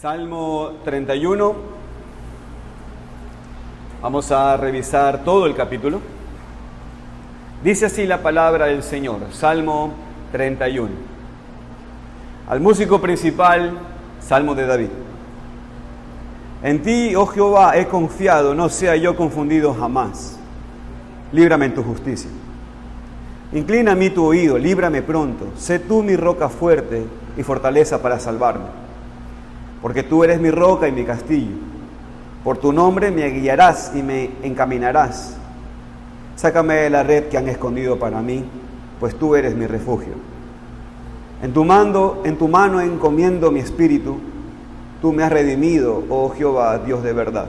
Salmo 31. Vamos a revisar todo el capítulo. Dice así la palabra del Señor, Salmo 31. Al músico principal, Salmo de David. En ti, oh Jehová, he confiado, no sea yo confundido jamás. Líbrame en tu justicia. Inclina a mí tu oído, líbrame pronto. Sé tú mi roca fuerte y fortaleza para salvarme. Porque tú eres mi roca y mi castillo. Por tu nombre me guiarás y me encaminarás. Sácame de la red que han escondido para mí, pues tú eres mi refugio. En tu mano encomiendo mi espíritu. Tú me has redimido, oh Jehová, Dios de verdad.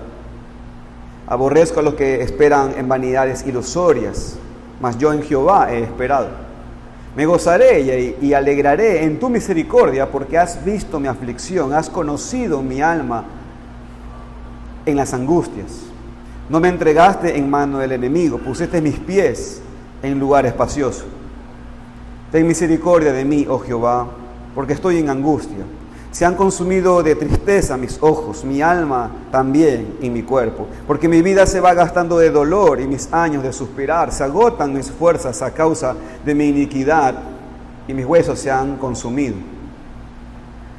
Aborrezco a los que esperan en vanidades ilusorias, mas yo en Jehová he esperado. Me gozaré y alegraré en tu misericordia, porque has visto mi aflicción, has conocido mi alma en las angustias. No me entregaste en mano del enemigo, pusiste mis pies en lugar espacioso. Ten misericordia de mí, oh Jehová, porque estoy en angustia. Se han consumido de tristeza mis ojos, mi alma también y mi cuerpo, porque mi vida se va gastando de dolor y mis años de suspirar, se agotan mis fuerzas a causa de mi iniquidad y mis huesos se han consumido.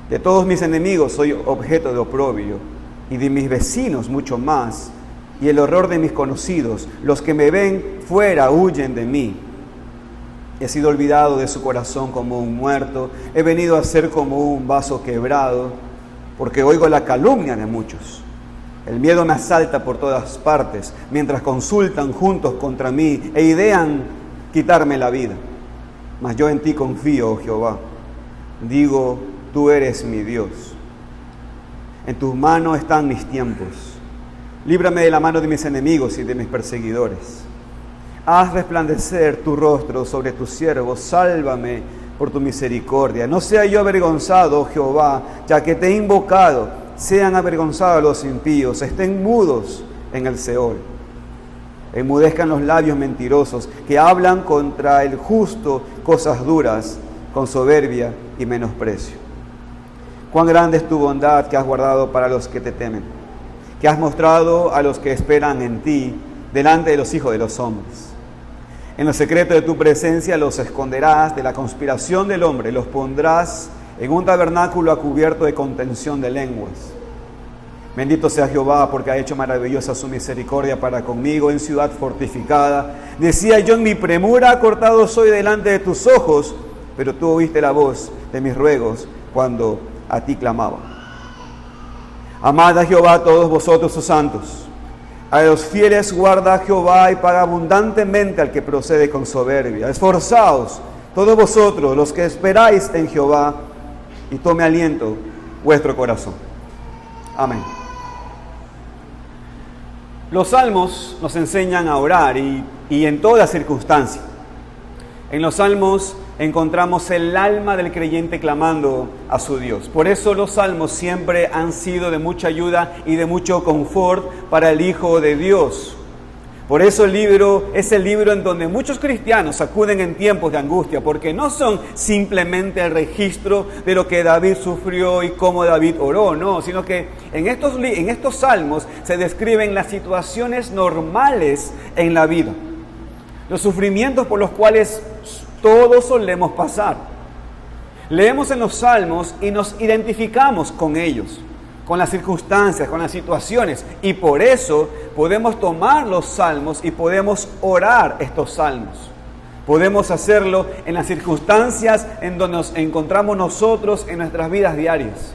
De todos mis enemigos soy objeto de oprobio y de mis vecinos mucho más, y el horror de mis conocidos, los que me ven fuera huyen de mí. He sido olvidado de su corazón como un muerto. He venido a ser como un vaso quebrado, porque oigo la calumnia de muchos. El miedo me asalta por todas partes, mientras consultan juntos contra mí e idean quitarme la vida. Mas yo en ti confío, oh Jehová. Digo, tú eres mi Dios. En tus manos están mis tiempos. Líbrame de la mano de mis enemigos y de mis perseguidores. Haz resplandecer tu rostro sobre tus siervos, sálvame por tu misericordia. No sea yo avergonzado, oh Jehová, ya que te he invocado. Sean avergonzados los impíos, estén mudos en el Seol. Enmudezcan los labios mentirosos, que hablan contra el justo cosas duras, con soberbia y menosprecio. Cuán grande es tu bondad que has guardado para los que te temen, que has mostrado a los que esperan en ti, delante de los hijos de los hombres. En lo secreto de tu presencia los esconderás de la conspiración del hombre, los pondrás en un tabernáculo a cubierto de contención de lenguas. Bendito sea Jehová, porque ha hecho maravillosa su misericordia para conmigo en ciudad fortificada. Decía yo en mi premura, cortado soy delante de tus ojos, pero tú oíste la voz de mis ruegos cuando a ti clamaba. Amad a Jehová todos vosotros sus santos. A los fieles guarda Jehová y paga abundantemente al que procede con soberbia. Esforzaos todos vosotros los que esperáis en Jehová y tome aliento vuestro corazón. Amén. Los salmos nos enseñan a orar y en toda circunstancia. En los salmos encontramos el alma del creyente clamando a su Dios. Por eso los salmos siempre han sido de mucha ayuda y de mucho confort para el Hijo de Dios. Por eso el libro es el libro en donde muchos cristianos acuden en tiempos de angustia, porque no son simplemente el registro de lo que David sufrió y cómo David oró, no, sino que en estos salmos se describen las situaciones normales en la vida, los sufrimientos por los cuales todos solemos pasar. Leemos en los salmos y nos identificamos con ellos, con las circunstancias, con las situaciones, y por eso podemos tomar los salmos y podemos orar estos salmos. Podemos hacerlo en las circunstancias en donde nos encontramos nosotros en nuestras vidas diarias.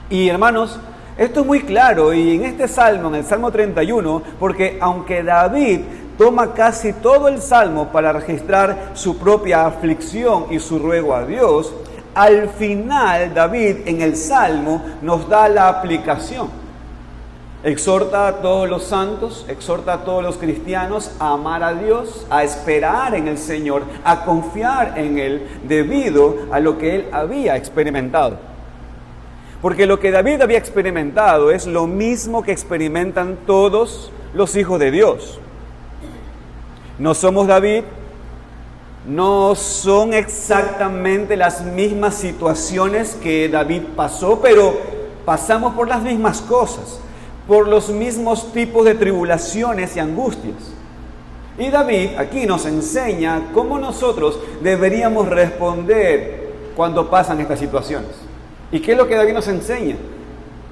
Y hermanos, esto es muy claro y en este salmo, en el Salmo 31, porque aunque David toma casi todo el salmo para registrar su propia aflicción y su ruego a Dios, al final David en el salmo nos da la aplicación. Exhorta a todos los santos, exhorta a todos los cristianos a amar a Dios, a esperar en el Señor, a confiar en Él debido a lo que él había experimentado. Porque lo que David había experimentado es lo mismo que experimentan todos los hijos de Dios. No somos David, no son exactamente las mismas situaciones que David pasó, pero pasamos por las mismas cosas, por los mismos tipos de tribulaciones y angustias. Y David aquí nos enseña cómo nosotros deberíamos responder cuando pasan estas situaciones. ¿Y qué es lo que David nos enseña?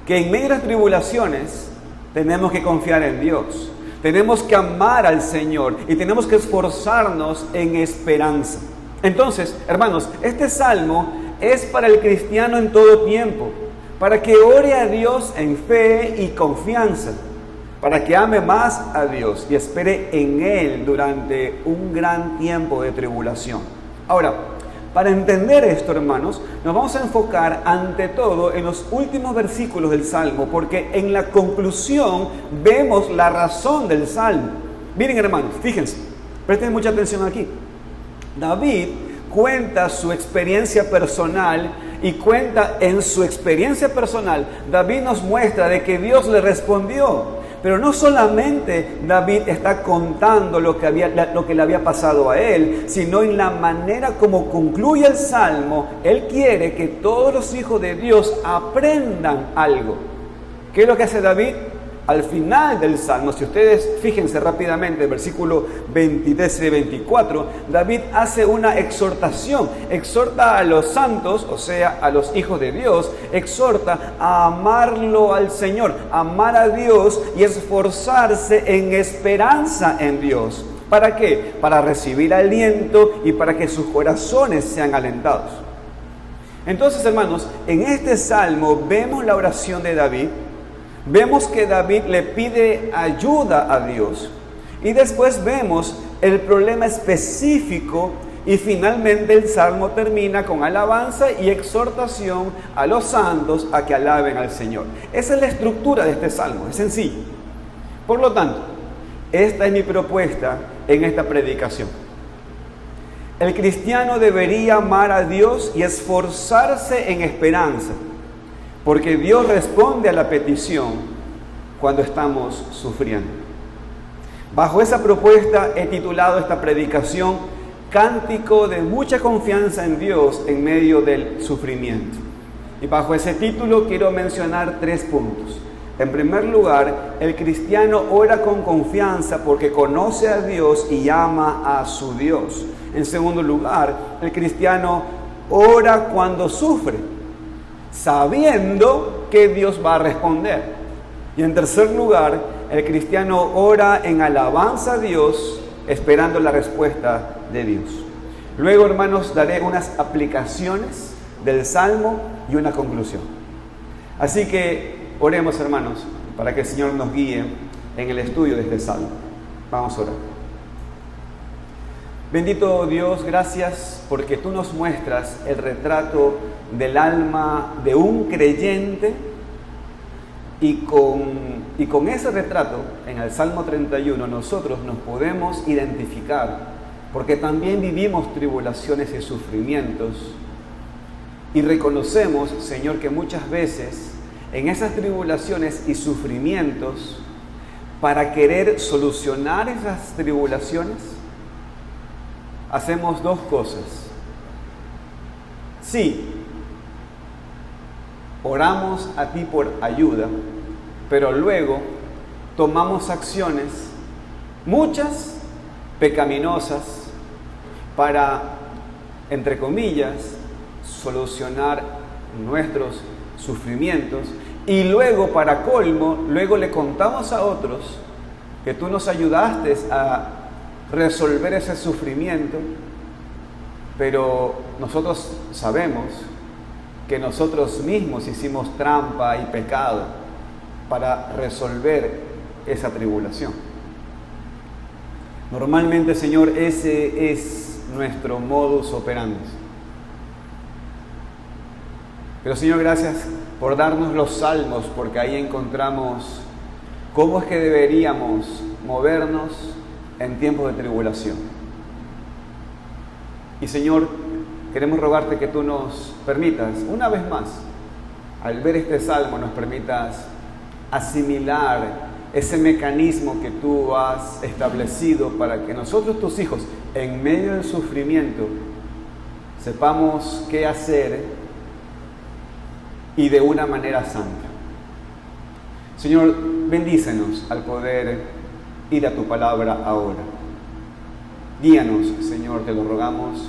Que en medio de las tribulaciones tenemos que confiar en Dios, tenemos que amar al Señor y tenemos que esforzarnos en esperanza. Entonces, hermanos, este salmo es para el cristiano en todo tiempo, para que ore a Dios en fe y confianza, para que ame más a Dios y espere en Él durante un gran tiempo de tribulación. Ahora, para entender esto, hermanos, nos vamos a enfocar ante todo en los últimos versículos del Salmo, porque en la conclusión vemos la razón del Salmo. Miren, hermanos, fíjense, presten mucha atención aquí. David cuenta su experiencia personal y cuenta en su experiencia personal, David nos muestra de que Dios le respondió. Pero no solamente David está contando lo que le había pasado a él, sino en la manera como concluye el Salmo, él quiere que todos los hijos de Dios aprendan algo. ¿Qué es lo que hace David? Al final del Salmo, si ustedes fíjense rápidamente, el versículo 23 y 24, David hace una exhortación, exhorta a los santos, o sea, a los hijos de Dios, exhorta a amarlo al Señor, amar a Dios y esforzarse en esperanza en Dios. ¿Para qué? Para recibir aliento y para que sus corazones sean alentados. Entonces, hermanos, en este Salmo vemos la oración de David. Vemos que David le pide ayuda a Dios y después vemos el problema específico y finalmente el Salmo termina con alabanza y exhortación a los santos a que alaben al Señor. Esa es la estructura de este Salmo, es sencillo. Por lo tanto, esta es mi propuesta en esta predicación. El cristiano debería amar a Dios y esforzarse en esperanza, porque Dios responde a la petición cuando estamos sufriendo. Bajo esa propuesta he titulado esta predicación Cántico de mucha confianza en Dios en medio del sufrimiento. Y bajo ese título quiero mencionar 3 puntos. En primer lugar, el cristiano ora con confianza porque conoce a Dios y ama a su Dios. En segundo lugar, el cristiano ora cuando sufre, sabiendo que Dios va a responder. Y en tercer lugar, el cristiano ora en alabanza a Dios, esperando la respuesta de Dios. Luego, hermanos, daré unas aplicaciones del Salmo y una conclusión. Así que oremos, hermanos, para que el Señor nos guíe en el estudio de este Salmo. Vamos a orar. Bendito Dios, gracias porque tú nos muestras el retrato del alma de un creyente y con ese retrato, en el Salmo 31, nosotros nos podemos identificar porque también vivimos tribulaciones y sufrimientos y reconocemos, Señor, que muchas veces en esas tribulaciones y sufrimientos, para querer solucionar esas tribulaciones, hacemos 2 cosas. Sí, oramos a ti por ayuda, pero luego tomamos acciones, muchas pecaminosas, para, entre comillas, solucionar nuestros sufrimientos, y luego, para colmo, luego le contamos a otros que tú nos ayudaste a resolver ese sufrimiento, pero nosotros sabemos que nosotros mismos hicimos trampa y pecado para resolver esa tribulación. Normalmente, Señor, ese es nuestro modus operandi. Pero, Señor, gracias por darnos los salmos, porque ahí encontramos cómo es que deberíamos movernos en tiempos de tribulación. Y, Señor, queremos rogarte que tú nos permitas, una vez más, al ver este salmo, nos permitas asimilar ese mecanismo que tú has establecido para que nosotros, tus hijos, en medio del sufrimiento, sepamos qué hacer y de una manera santa. Señor, bendícenos al poder ir a tu palabra ahora. Guíanos, Señor, te lo rogamos,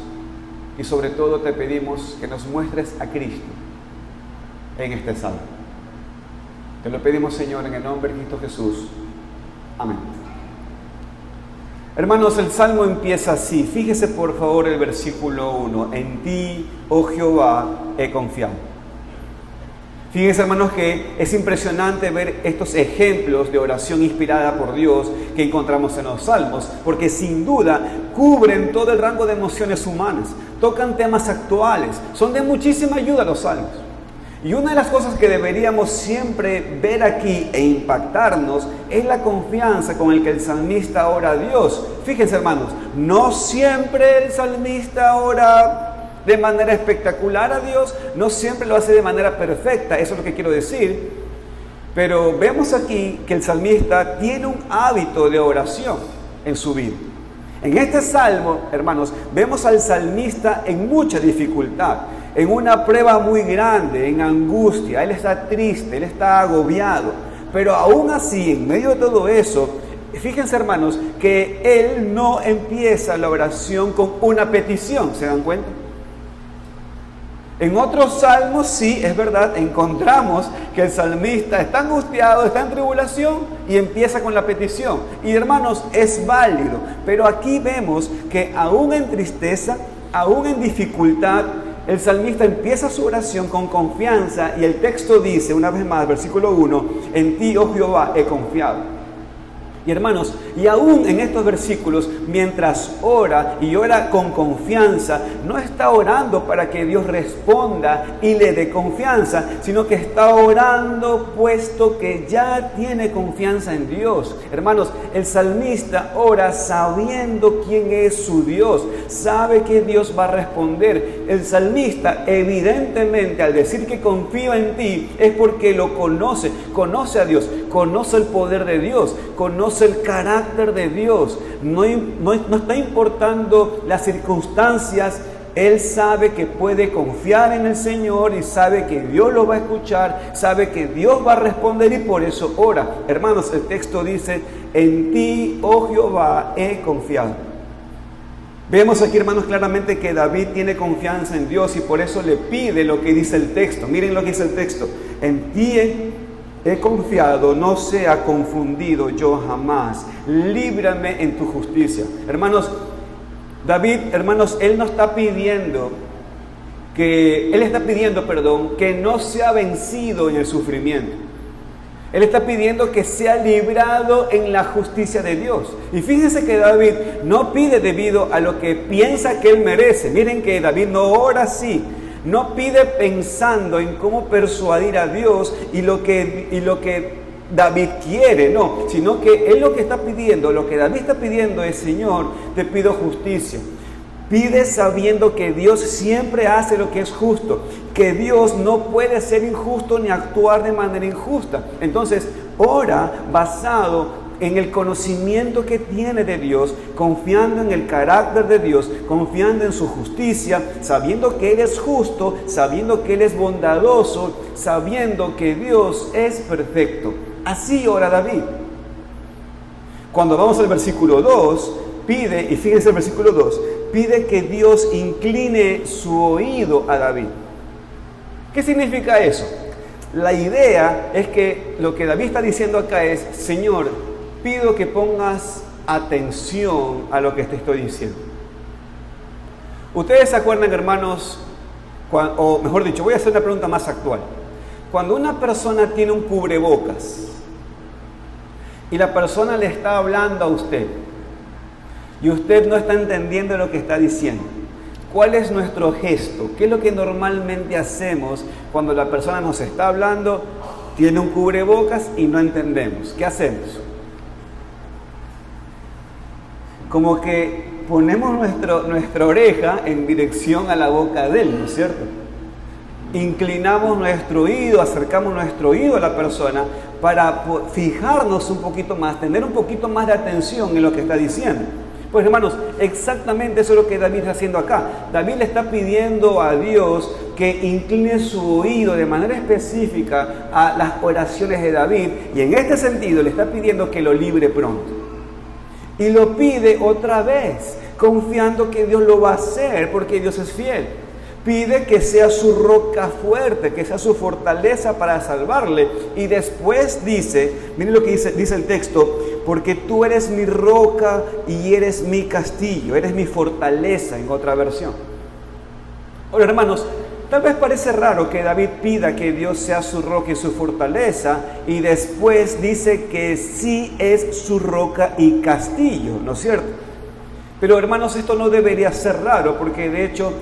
y sobre todo te pedimos que nos muestres a Cristo en este salmo. Te lo pedimos, Señor, en el nombre de Cristo Jesús. Amén. Hermanos, el salmo empieza así. Fíjese por favor el versículo 1. En ti, oh Jehová, he confiado. Fíjense, hermanos, que es impresionante ver estos ejemplos de oración inspirada por Dios que encontramos en los salmos, porque sin duda cubren todo el rango de emociones humanas, tocan temas actuales, son de muchísima ayuda los salmos. Y una de las cosas que deberíamos siempre ver aquí e impactarnos es la confianza con la que el salmista ora a Dios. Fíjense, hermanos, no siempre el salmista ora de manera espectacular a Dios, no siempre lo hace de manera perfecta, eso es lo que quiero decir. Pero vemos aquí que el salmista tiene un hábito de oración en su vida. En este salmo, hermanos, vemos al salmista en mucha dificultad, en una prueba muy grande, en angustia. Él está triste, él está agobiado, pero aún así, en medio de todo eso, fíjense, hermanos, que él no empieza la oración con una petición, ¿se dan cuenta? En otros salmos, sí, es verdad, encontramos que el salmista está angustiado, está en tribulación y empieza con la petición. Y hermanos, es válido, pero aquí vemos que aún en tristeza, aún en dificultad, el salmista empieza su oración con confianza y el texto dice, una vez más, versículo 1, en ti, oh Jehová, he confiado. Y hermanos, y aún en estos versículos, mientras ora y ora con confianza, no está orando para que Dios responda y le dé confianza, sino que está orando puesto que ya tiene confianza en Dios. Hermanos, el salmista ora sabiendo quién es su Dios, sabe que Dios va a responder. El salmista, evidentemente, al decir que confío en ti, es porque lo conoce a Dios, conoce el poder de Dios, conoce el carácter de Dios, no está importando las circunstancias. Él sabe que puede confiar en el Señor y sabe que Dios lo va a escuchar, sabe que Dios va a responder y por eso ora. Hermanos, el texto dice, en ti, oh Jehová, he confiado. Vemos aquí, hermanos, claramente que David tiene confianza en Dios y por eso le pide lo que dice el texto. Miren lo que dice el texto, en ti he confiado, no sea confundido yo jamás. Líbrame en tu justicia. Hermanos, David, hermanos, él está pidiendo que no sea vencido en el sufrimiento. Él está pidiendo que sea librado en la justicia de Dios. Y fíjense que David no pide debido a lo que piensa que él merece. Miren que David no ora así. No pide pensando en cómo persuadir a Dios y lo que David quiere, no, sino que él lo que David está pidiendo es, Señor, te pido justicia. Pide sabiendo que Dios siempre hace lo que es justo, que Dios no puede ser injusto ni actuar de manera injusta. Entonces, ora basado en el conocimiento que tiene de Dios, confiando en el carácter de Dios, confiando en su justicia, sabiendo que Él es justo, sabiendo que Él es bondadoso, sabiendo que Dios es perfecto. Así ora David. Cuando vamos al versículo 2, pide, y fíjense el versículo 2, pide que Dios incline su oído a David. ¿Qué significa eso? La idea es que lo que David está diciendo acá es, Señor, pido que pongas atención a lo que te estoy diciendo. ¿Ustedes se acuerdan, hermanos? O mejor dicho, voy a hacer una pregunta más actual. Cuando una persona tiene un cubrebocas y la persona le está hablando a usted y usted no está entendiendo lo que está diciendo, ¿cuál es nuestro gesto? ¿Qué es lo que normalmente hacemos cuando la persona nos está hablando, tiene un cubrebocas y no entendemos? ¿Qué hacemos? Como que ponemos nuestra oreja en dirección a la boca de él, ¿no es cierto? Inclinamos nuestro oído, acercamos nuestro oído a la persona para fijarnos un poquito más, tener un poquito más de atención en lo que está diciendo. Pues hermanos, exactamente eso es lo que David está haciendo acá. David le está pidiendo a Dios que incline su oído de manera específica a las oraciones de David, y en este sentido le está pidiendo que lo libre pronto. Y lo pide otra vez, confiando que Dios lo va a hacer porque Dios es fiel. Pide que sea su roca fuerte, que sea su fortaleza para salvarle. Y después dice, miren lo que dice el texto: porque tú eres mi roca y eres mi castillo, eres mi fortaleza, en otra versión. Ahora, hermanos, tal vez parece raro que David pida que Dios sea su roca y su fortaleza, y después dice que sí es su roca y castillo, ¿no es cierto? Pero hermanos, esto no debería ser raro, porque de hecho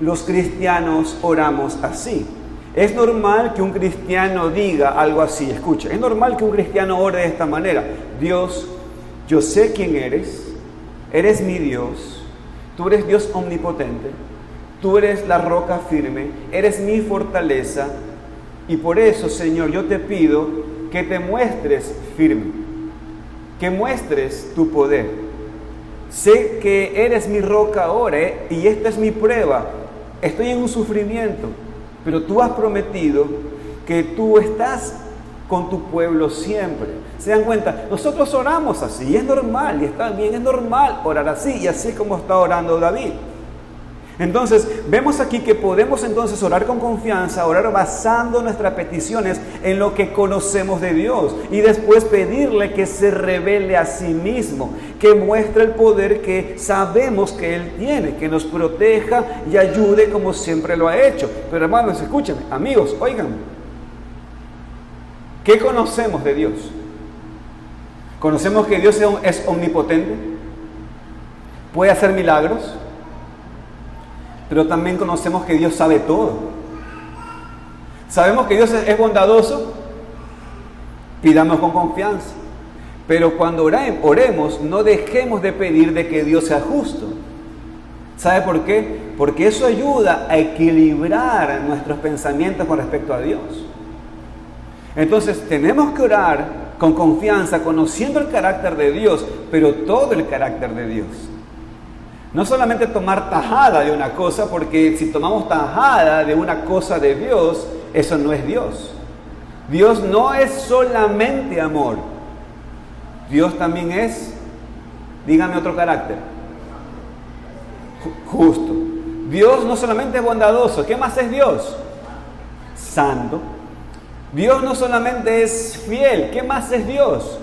los cristianos oramos así. Es normal que un cristiano diga algo así. Escucha, es normal que un cristiano ore de esta manera: Dios, yo sé quién eres mi Dios, tú eres Dios omnipotente, tú eres la roca firme, eres mi fortaleza, y por eso, Señor, yo te pido que te muestres firme, que muestres tu poder. Sé que eres mi roca ahora, y esta es mi prueba. Estoy en un sufrimiento, pero tú has prometido que tú estás con tu pueblo siempre. ¿Se dan cuenta? Nosotros oramos así, y es normal, y está bien, es normal orar así, y así es como está orando David. Entonces, vemos aquí que podemos entonces orar con confianza, orar basando nuestras peticiones en lo que conocemos de Dios, y después pedirle que se revele a sí mismo, que muestre el poder que sabemos que Él tiene, que nos proteja y ayude como siempre lo ha hecho. Pero hermanos, escúchenme, amigos, oigan, ¿qué conocemos de Dios? Conocemos que Dios es omnipotente, puede hacer milagros, pero también conocemos que Dios sabe todo. Sabemos que Dios es bondadoso, pidamos con confianza. Pero cuando oremos, no dejemos de pedir de que Dios sea justo. ¿Sabe por qué? Porque eso ayuda a equilibrar nuestros pensamientos con respecto a Dios. Entonces tenemos que orar con confianza, conociendo el carácter de Dios, pero todo el carácter de Dios. No solamente tomar tajada de una cosa, porque si tomamos tajada de una cosa de Dios, eso no es Dios. Dios no es solamente amor. Dios también es, dígame otro carácter, justo. Dios no solamente es bondadoso, ¿qué más es Dios? Santo. Dios no solamente es fiel, ¿qué más es Dios?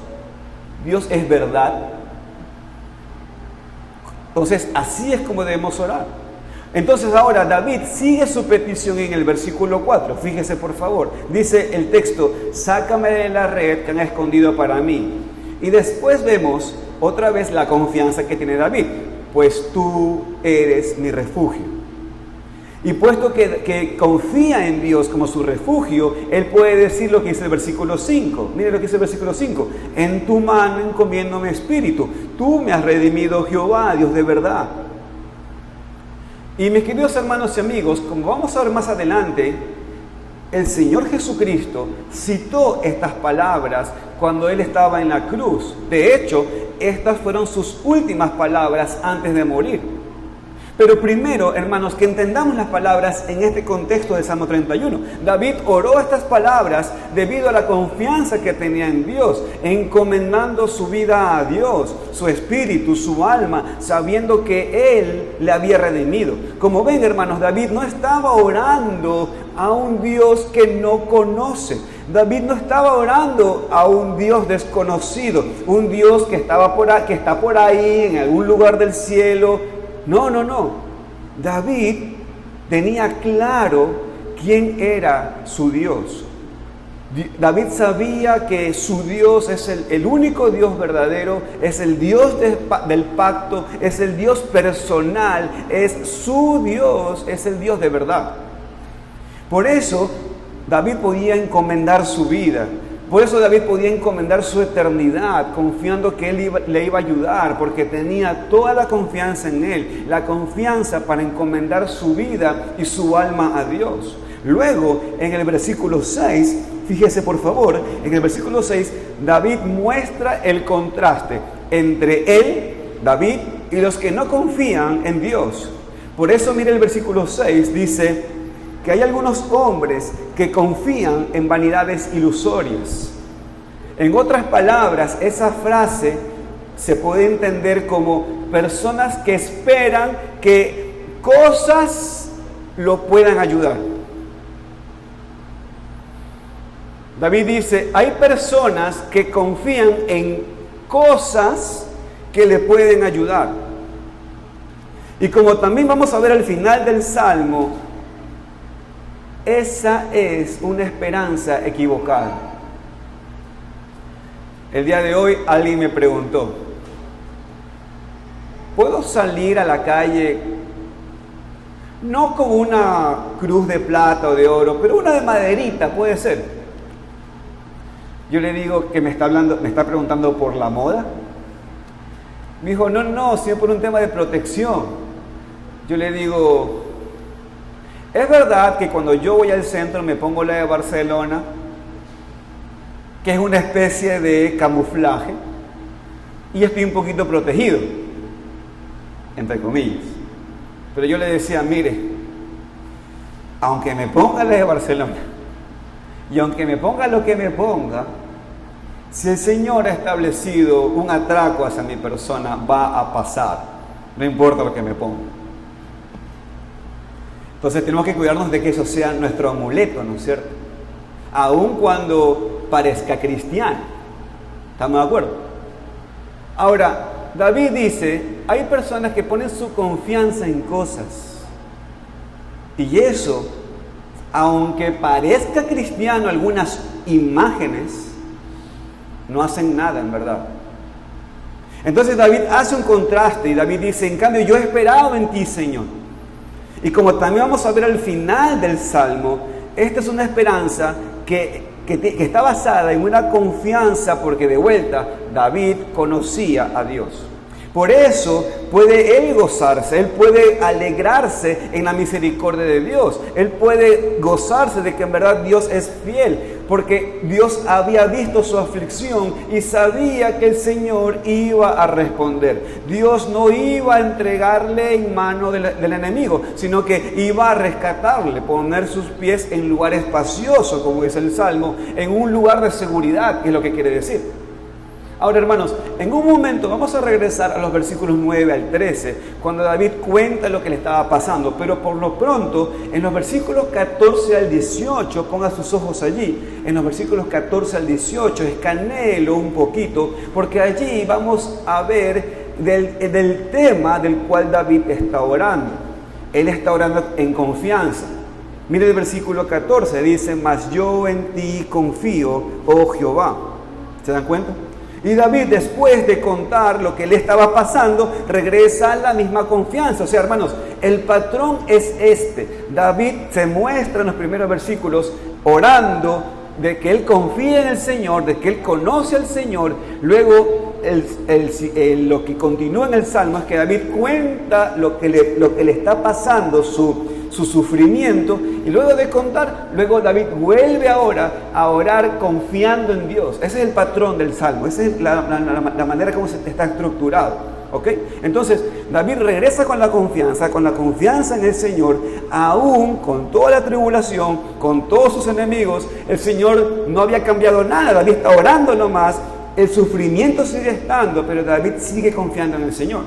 Dios es verdad. Entonces, así es como debemos orar. Entonces, ahora David sigue su petición en el versículo 4. Fíjese, por favor. Dice el texto: sácame de la red que han escondido para mí. Y después vemos otra vez la confianza que tiene David. Pues tú eres mi refugio. Y puesto que confía en Dios como su refugio, él puede decir lo que dice el versículo 5. Mire lo que dice el versículo 5. En tu mano encomiendo mi espíritu. Tú me has redimido, Jehová, Dios de verdad. Y mis queridos hermanos y amigos, como vamos a ver más adelante, el Señor Jesucristo citó estas palabras cuando Él estaba en la cruz. De hecho, estas fueron sus últimas palabras antes de morir. Pero primero, hermanos, que entendamos las palabras en este contexto de Salmo 31. David oró estas palabras debido a la confianza que tenía en Dios, encomendando su vida a Dios, su espíritu, su alma, sabiendo que Él le había redimido. Como ven, hermanos, David no estaba orando a un Dios que no conoce. David no estaba orando a un Dios desconocido, un Dios que está por ahí en algún lugar del cielo. No. David tenía claro quién era su Dios. David sabía que su Dios es el único Dios verdadero, es el Dios del pacto, es el Dios personal, es su Dios, es el Dios de verdad. Por eso David podía encomendar su vida. Por eso David podía encomendar su eternidad, confiando que Él le iba a ayudar, porque tenía toda la confianza en Él, la confianza para encomendar su vida y su alma a Dios. Luego, en el versículo 6, fíjese por favor, en el versículo 6, David muestra el contraste entre Él David, y los que no confían en Dios. Por eso mire el versículo 6, dice que hay algunos hombres que confían en vanidades ilusorias. En otras palabras, esa frase se puede entender como personas que esperan que cosas lo puedan ayudar. David dice, hay personas que confían en cosas que le pueden ayudar. Y como también vamos a ver al final del Salmo, esa es una esperanza equivocada. El día de hoy alguien me preguntó, ¿puedo salir a la calle no con una cruz de plata o de oro, pero una de maderita puede ser? Yo le digo que me está preguntando por la moda. Me dijo, no, sino por un tema de protección. Yo le digo, es verdad que cuando yo voy al centro me pongo la de Barcelona, que es una especie de camuflaje, y estoy un poquito protegido, entre comillas. Pero yo le decía, mire, aunque me ponga la de Barcelona, y aunque me ponga lo que me ponga, si el Señor ha establecido un atraco hacia mi persona, va a pasar, no importa lo que me ponga. Entonces tenemos que cuidarnos de que eso sea nuestro amuleto, ¿no es cierto? Aun cuando parezca cristiano. ¿Estamos de acuerdo? Ahora, David dice, hay personas que ponen su confianza en cosas. Y eso, aunque parezca cristiano algunas imágenes, no hacen nada en verdad. Entonces David hace un contraste y David dice, en cambio yo he esperado en ti, Señor. Y como también vamos a ver al final del Salmo, esta es una esperanza que está basada en una confianza, porque de vuelta David conocía a Dios. Por eso puede él gozarse, él puede alegrarse en la misericordia de Dios. Él puede gozarse de que en verdad Dios es fiel, porque Dios había visto su aflicción y sabía que el Señor iba a responder. Dios no iba a entregarle en mano del enemigo, sino que iba a rescatarle, poner sus pies en lugar espacioso, como dice el Salmo, en un lugar de seguridad, que es lo que quiere decir. Ahora, hermanos, en un momento vamos a regresar a los versículos 9 al 13, cuando David cuenta lo que le estaba pasando, pero por lo pronto, en los versículos 14 al 18, ponga sus ojos allí, en los versículos 14 al 18, escanéelo un poquito, porque allí vamos a ver del tema del cual David está orando. Él está orando en confianza. Mire el versículo 14, dice, mas yo en ti confío, oh Jehová. ¿Se dan cuenta? Y David, después de contar lo que le estaba pasando, regresa a la misma confianza. O sea, hermanos, el patrón es este. David se muestra en los primeros versículos orando de que él confía en el Señor, de que él conoce al Señor. Luego, lo que continúa en el Salmo es que David cuenta lo que le está pasando, su sufrimiento, y luego de contar, luego David vuelve ahora a orar confiando en Dios. Ese es el patrón del Salmo, esa es la manera como se está estructurado, ¿ok? Entonces, David regresa con la confianza en el Señor, aún con toda la tribulación, con todos sus enemigos. El Señor no había cambiado nada, David está orando nomás, el sufrimiento sigue estando, pero David sigue confiando en el Señor.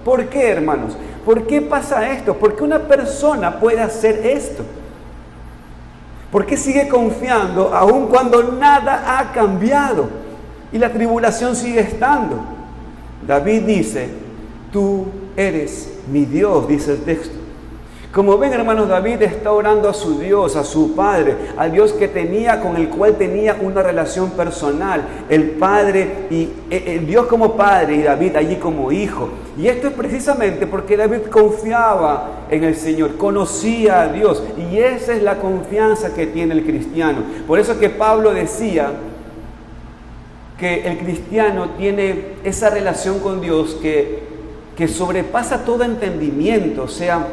¿Por qué, hermanos? ¿Por qué pasa esto? ¿Por qué una persona puede hacer esto? ¿Por qué sigue confiando aun cuando nada ha cambiado y la tribulación sigue estando? David dice, tú eres mi Dios, dice el texto. Como ven, hermanos, David está orando a su Dios, a su Padre, al Dios con el cual tenía una relación personal, el Padre y el Dios como Padre y David allí como hijo. Y esto es precisamente porque David confiaba en el Señor, conocía a Dios, y esa es la confianza que tiene el cristiano. Por eso que Pablo decía que el cristiano tiene esa relación con Dios que sobrepasa todo entendimiento. O sea,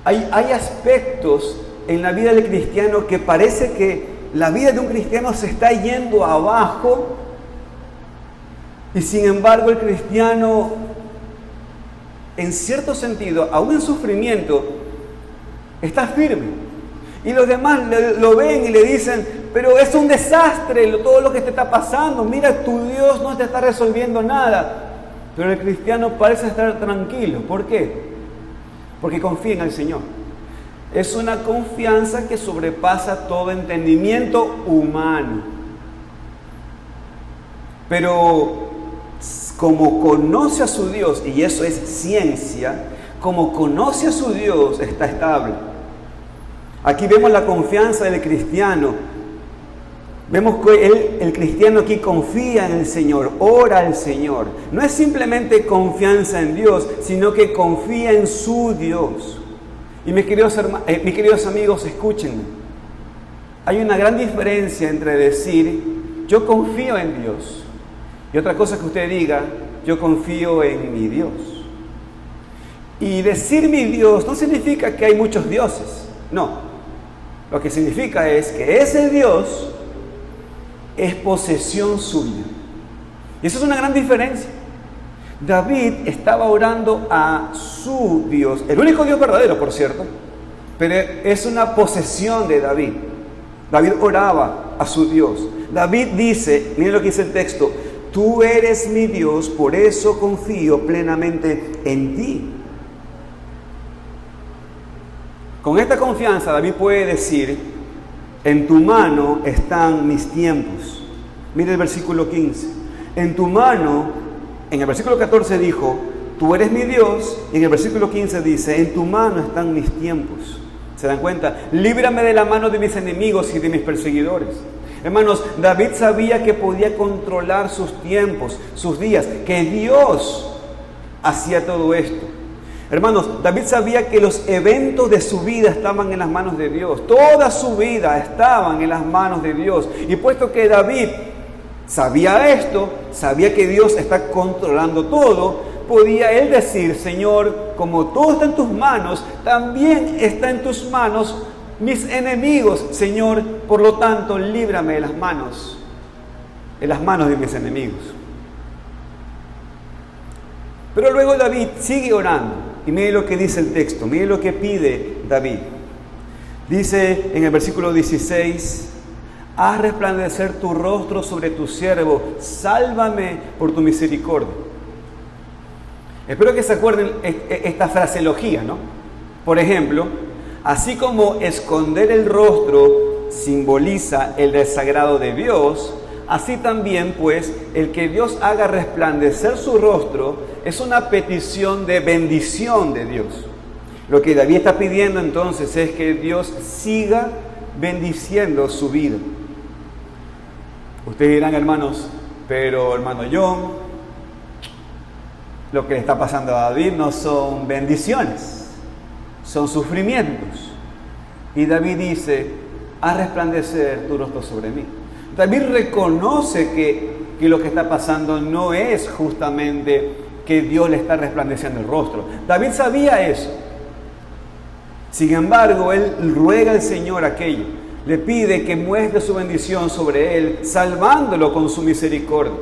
hay aspectos en la vida del cristiano que parece que la vida de un cristiano se está yendo abajo Y sin embargo el cristiano, en cierto sentido, aún en sufrimiento, está firme. Y los demás lo ven y le dicen, pero es un desastre todo lo que te está pasando. Mira, tu Dios no te está resolviendo nada. Pero el cristiano parece estar tranquilo. ¿Por qué? Porque confía en el Señor. Es una confianza que sobrepasa todo entendimiento humano. Pero como conoce a su Dios, y eso es ciencia, como conoce a su Dios, está estable. Aquí vemos la confianza del cristiano. Vemos que el cristiano aquí confía en el Señor, ora al Señor. No es simplemente confianza en Dios, sino que confía en su Dios. Y mis queridos amigos, escúchenme. Hay una gran diferencia entre decir, yo confío en Dios, y otra cosa que usted diga, yo confío en mi Dios. Y decir mi Dios no significa que hay muchos dioses, no. Lo que significa es que ese Dios es posesión suya. Y eso es una gran diferencia. David estaba orando a su Dios, el único Dios verdadero, por cierto, pero es una posesión de David. David oraba a su Dios. David dice, miren lo que dice el texto, tú eres mi Dios, por eso confío plenamente en ti. Con esta confianza David puede decir, en tu mano están mis tiempos. Mire el versículo 15. En tu mano, en el versículo 14 dijo, tú eres mi Dios, y en el versículo 15 dice, en tu mano están mis tiempos. ¿Se dan cuenta? Líbrame de la mano de mis enemigos y de mis perseguidores. Hermanos, David sabía que podía controlar sus tiempos, sus días, que Dios hacía todo esto. Hermanos, David sabía que los eventos de su vida estaban en las manos de Dios. Toda su vida estaban en las manos de Dios. Y puesto que David sabía esto, sabía que Dios está controlando todo, podía él decir, Señor, como todo está en tus manos, también está en tus manos mis enemigos. Señor, por lo tanto, líbrame de las manos de mis enemigos. Pero luego David sigue orando. Y mire lo que dice el texto, mire lo que pide David. Dice en el versículo 16, haz resplandecer tu rostro sobre tu siervo, sálvame por tu misericordia. Espero que se acuerden esta fraseología, ¿no? Por ejemplo, así como esconder el rostro simboliza el desagrado de Dios, así también, pues, el que Dios haga resplandecer su rostro es una petición de bendición de Dios. Lo que David está pidiendo entonces es que Dios siga bendiciendo su vida. Ustedes dirán, hermanos, pero hermano John, lo que le está pasando a David no son bendiciones, son sufrimientos. Y David dice, haz resplandecer tu rostro sobre mí. David reconoce que lo que está pasando no es justamente que Dios le está resplandeciendo el rostro. David sabía eso. Sin embargo, él ruega al Señor aquello. Le pide que muestre su bendición sobre él, salvándolo con su misericordia.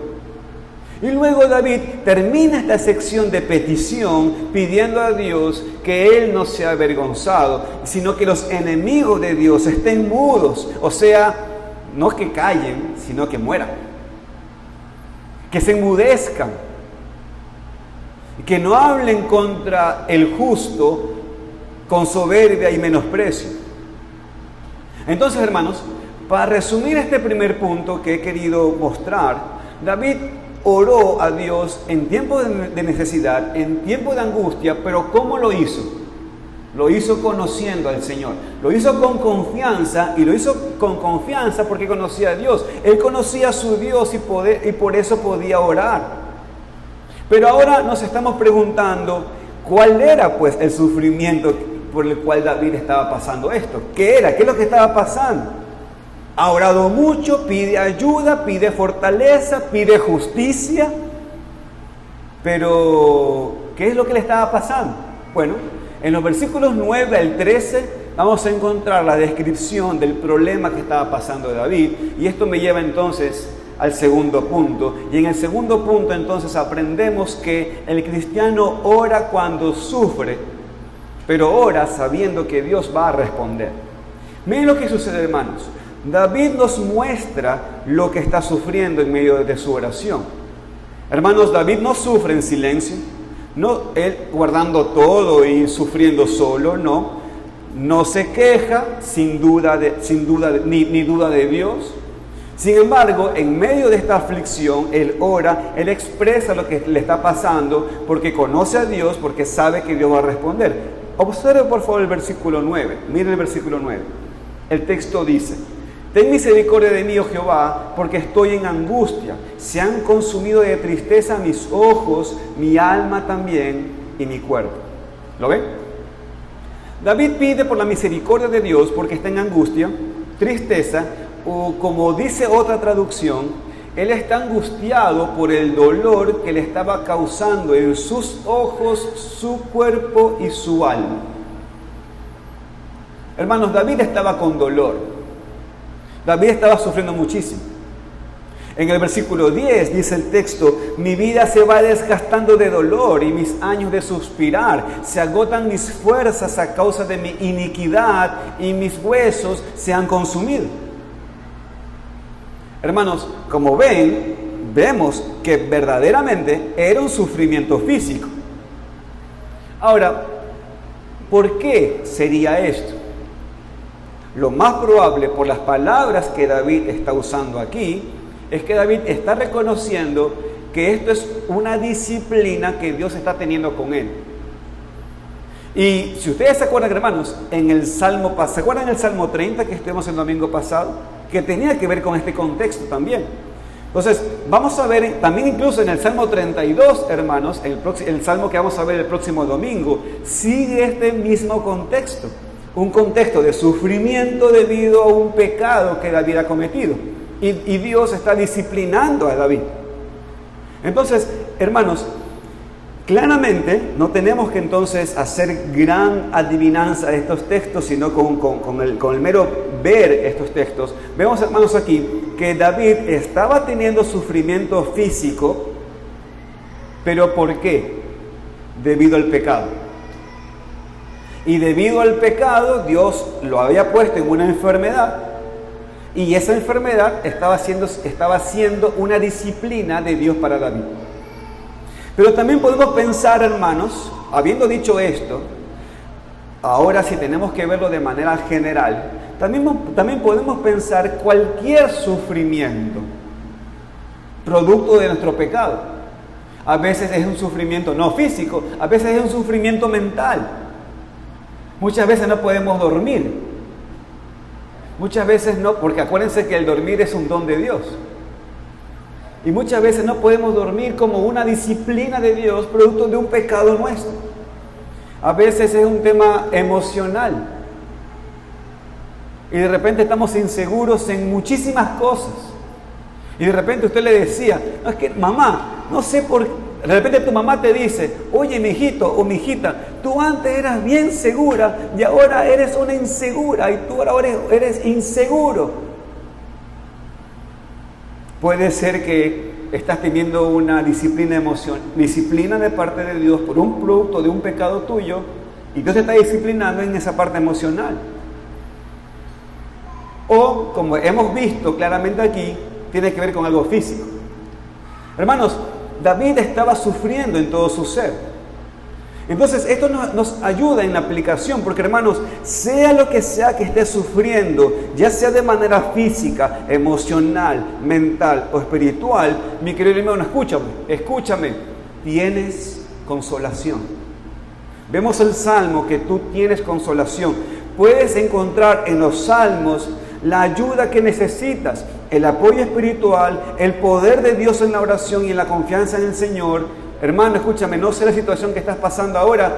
Y luego David termina esta sección de petición pidiendo a Dios que él no sea avergonzado, sino que los enemigos de Dios estén mudos. O sea, no que callen, sino que mueran. Que se enmudezcan. Que no hablen contra el justo con soberbia y menosprecio. Entonces, hermanos, para resumir este primer punto que he querido mostrar, David oró a Dios en tiempo de necesidad, en tiempo de angustia, pero ¿cómo lo hizo? Lo hizo conociendo al Señor. Lo hizo con confianza, y lo hizo con confianza porque conocía a Dios. Él conocía a su Dios y por eso podía orar. Pero ahora nos estamos preguntando, ¿cuál era pues el sufrimiento por el cual David estaba pasando esto? ¿Qué era? ¿Qué es lo que estaba pasando? Ha orado mucho, pide ayuda, pide fortaleza, pide justicia. Pero, ¿qué es lo que le estaba pasando? Bueno, en los versículos 9 al 13 vamos a encontrar la descripción del problema que estaba pasando David. Y esto me lleva entonces al segundo punto. Y en el segundo punto entonces aprendemos que el cristiano ora cuando sufre, pero ora sabiendo que Dios va a responder. Miren lo que sucede, hermanos. David nos muestra lo que está sufriendo en medio de su oración. Hermanos, David no sufre en silencio, no él guardando todo y sufriendo solo, no se queja sin duda ni duda de Dios. Sin embargo, en medio de esta aflicción, él ora, él expresa lo que le está pasando porque conoce a Dios, porque sabe que Dios va a responder. Observe por favor el versículo 9, miren el versículo 9. El texto dice: ten misericordia de mí, oh Jehová, porque estoy en angustia. Se han consumido de tristeza mis ojos, mi alma también y mi cuerpo. ¿Lo ven? David pide por la misericordia de Dios porque está en angustia, tristeza, o como dice otra traducción, él está angustiado por el dolor que le estaba causando en sus ojos, su cuerpo y su alma. Hermanos, David estaba con dolor. David estaba sufriendo muchísimo. En el versículo 10 dice el texto: mi vida se va desgastando de dolor y mis años de suspirar. Se agotan mis fuerzas a causa de mi iniquidad y mis huesos se han consumido. Hermanos, como vemos que verdaderamente era un sufrimiento físico. Ahora, ¿por qué sería esto? Lo más probable, por las palabras que David está usando aquí, es que David está reconociendo que esto es una disciplina que Dios está teniendo con él. Y si ustedes se acuerdan, hermanos, ¿se acuerdan del Salmo 30 que estuvimos el domingo pasado? Que tenía que ver con este contexto también. Entonces, vamos a ver también incluso en el Salmo 32, hermanos, el Salmo que vamos a ver el próximo domingo, sigue este mismo contexto. Un contexto de sufrimiento debido a un pecado que David ha cometido. Y Dios está disciplinando a David. Entonces, hermanos, claramente no tenemos que entonces hacer gran adivinanza de estos textos, sino con el mero ver estos textos. Vemos, hermanos, aquí que David estaba teniendo sufrimiento físico, pero ¿por qué? Debido al pecado. Y debido al pecado, Dios lo había puesto en una enfermedad. Y esa enfermedad estaba siendo una disciplina de Dios para David. Pero también podemos pensar, hermanos, habiendo dicho esto, ahora si tenemos que verlo de manera general, también podemos pensar cualquier sufrimiento, producto de nuestro pecado. A veces es un sufrimiento no físico, a veces es un sufrimiento mental. Muchas veces no podemos dormir. Muchas veces no, porque acuérdense que el dormir es un don de Dios. Y muchas veces no podemos dormir como una disciplina de Dios, producto de un pecado nuestro. A veces es un tema emocional. Y de repente estamos inseguros en muchísimas cosas. Y de repente usted le decía: no, es que mamá, no sé por qué. De repente tu mamá te dice: oye, mijito o mijita, tú antes eras bien segura y ahora eres una insegura y tú ahora eres inseguro. Puede ser que estás teniendo una disciplina de parte de Dios por un producto de un pecado tuyo y Dios te está disciplinando en esa parte emocional. O, como hemos visto claramente aquí, tiene que ver con algo físico. Hermanos, David estaba sufriendo en todo su ser. Entonces esto nos ayuda en la aplicación, porque hermanos, sea lo que sea que estés sufriendo, ya sea de manera física, emocional, mental o espiritual, mi querido hermano, escúchame, tienes consolación. Vemos el Salmo que tú tienes consolación. Puedes encontrar en los Salmos la ayuda que necesitas, el apoyo espiritual, el poder de Dios en la oración y en la confianza en el Señor. Hermano, escúchame, no sé la situación que estás pasando ahora,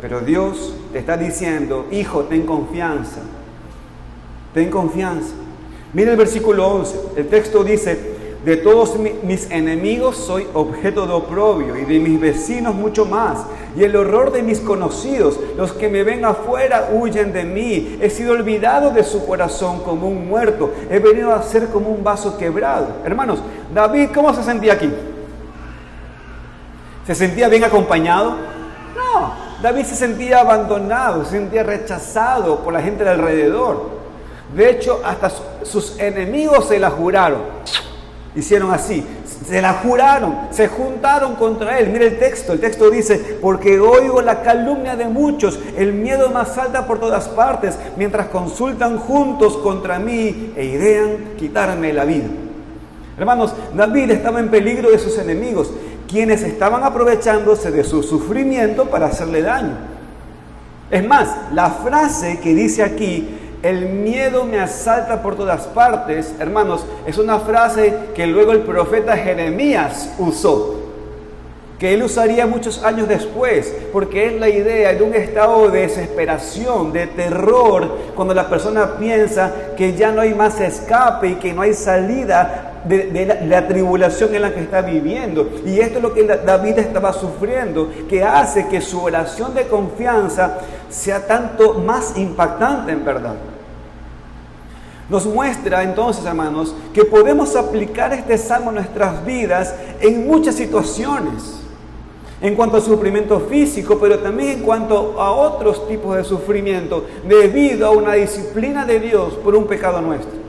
pero Dios te está diciendo: hijo, ten confianza. Ten confianza. Mira el versículo 11. El texto dice: De todos mis enemigos soy objeto de oprobio y de mis vecinos mucho más. Y el horror de mis conocidos, los que me ven afuera, huyen de mí. He sido olvidado de su corazón como un muerto. He venido a ser como un vaso quebrado. Hermanos, David, ¿cómo se sentía aquí? ¿Se sentía bien acompañado? No, David se sentía abandonado, se sentía rechazado por la gente de alrededor. De hecho, hasta sus enemigos se la juraron. Hicieron así, se la juraron, se juntaron contra él. Mire el texto dice, porque oigo la calumnia de muchos, el miedo me asalta por todas partes, mientras consultan juntos contra mí e idean quitarme la vida. Hermanos, David estaba en peligro de sus enemigos, quienes estaban aprovechándose de su sufrimiento para hacerle daño. Es más, la frase que dice aquí, el miedo me asalta por todas partes, hermanos, es una frase que luego el profeta Jeremías usó, que él usaría muchos años después, porque es la idea de un estado de desesperación, de terror, cuando la persona piensa que ya no hay más escape y que no hay salida de la tribulación en la que está viviendo. Y esto es lo que David estaba sufriendo, que hace que su oración de confianza sea tanto más impactante en verdad. Nos muestra entonces, hermanos, que podemos aplicar este salmo a nuestras vidas en muchas situaciones, en cuanto al sufrimiento físico, pero también en cuanto a otros tipos de sufrimiento, debido a una disciplina de Dios por un pecado nuestro.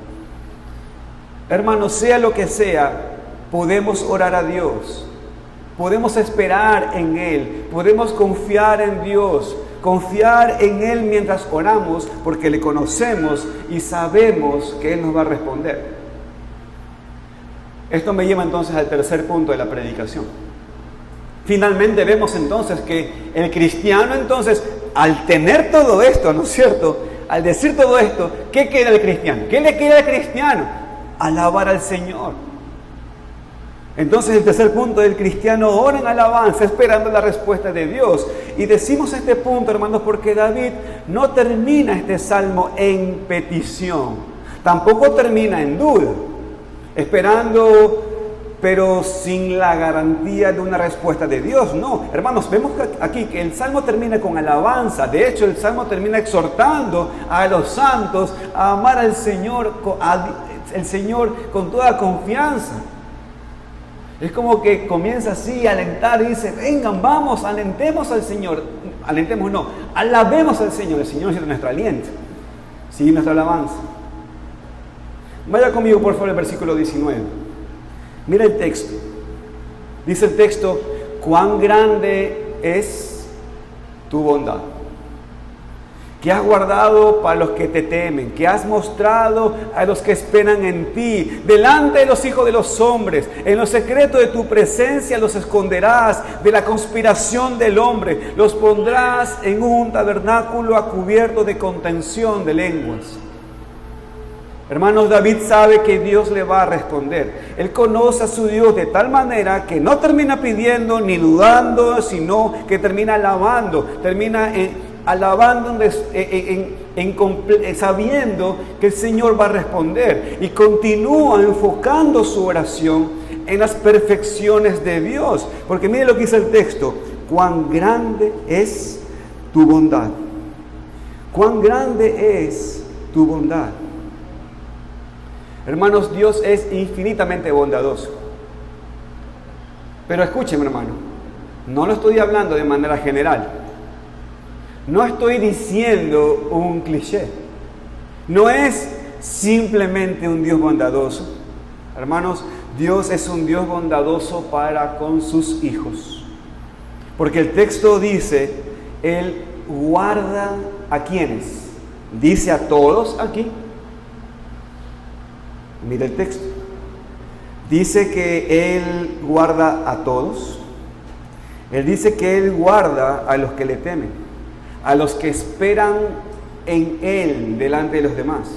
Hermanos, sea lo que sea, podemos orar a Dios, podemos esperar en Él, podemos confiar en Dios, confiar en Él mientras oramos, porque le conocemos y sabemos que Él nos va a responder. Esto me lleva entonces al tercer punto de la predicación. Finalmente vemos entonces que el cristiano entonces, al tener todo esto, ¿no es cierto?, al decir todo esto, ¿qué queda al cristiano? ¿Qué le queda al cristiano? Alabar al Señor. Entonces el tercer punto del cristiano ora en alabanza esperando la respuesta de Dios. Y decimos este punto, hermanos, porque David no termina este salmo en petición, tampoco termina en duda, esperando pero sin la garantía de una respuesta de Dios. No, hermanos, vemos aquí que el salmo termina con alabanza. De hecho, el salmo termina exhortando a los santos a amar al Señor, el Señor con toda confianza. Es como que comienza así a alentar y dice, vengan, vamos, alentemos al Señor. Alentemos no, alabemos al Señor. El Señor es nuestro aliento, sí, nuestra alabanza. Vaya conmigo por favor al versículo 19. Mira el texto. Dice el texto, cuán grande es tu bondad, que has guardado para los que te temen, que has mostrado a los que esperan en ti, delante de los hijos de los hombres, en lo secreto de tu presencia los esconderás de la conspiración del hombre, los pondrás en un tabernáculo a cubierto de contención de lenguas. Hermanos, David sabe que Dios le va a responder. Él conoce a su Dios de tal manera que no termina pidiendo ni dudando, sino que termina alabando, alabando sabiendo que el Señor va a responder, y continúa enfocando su oración en las perfecciones de Dios, porque mire lo que dice el texto, cuán grande es tu bondad, cuán grande es tu bondad. Hermanos, Dios es infinitamente bondadoso, pero escúcheme, hermano, no lo estoy hablando de manera general. No estoy diciendo un cliché. No es simplemente un Dios bondadoso. Hermanos, Dios es un Dios bondadoso para con sus hijos. Porque el texto dice, Él guarda a quienes. Dice a todos aquí. Mira el texto. Dice que Él guarda a todos. Él dice que Él guarda a los que le temen, a los que esperan en Él delante de los demás.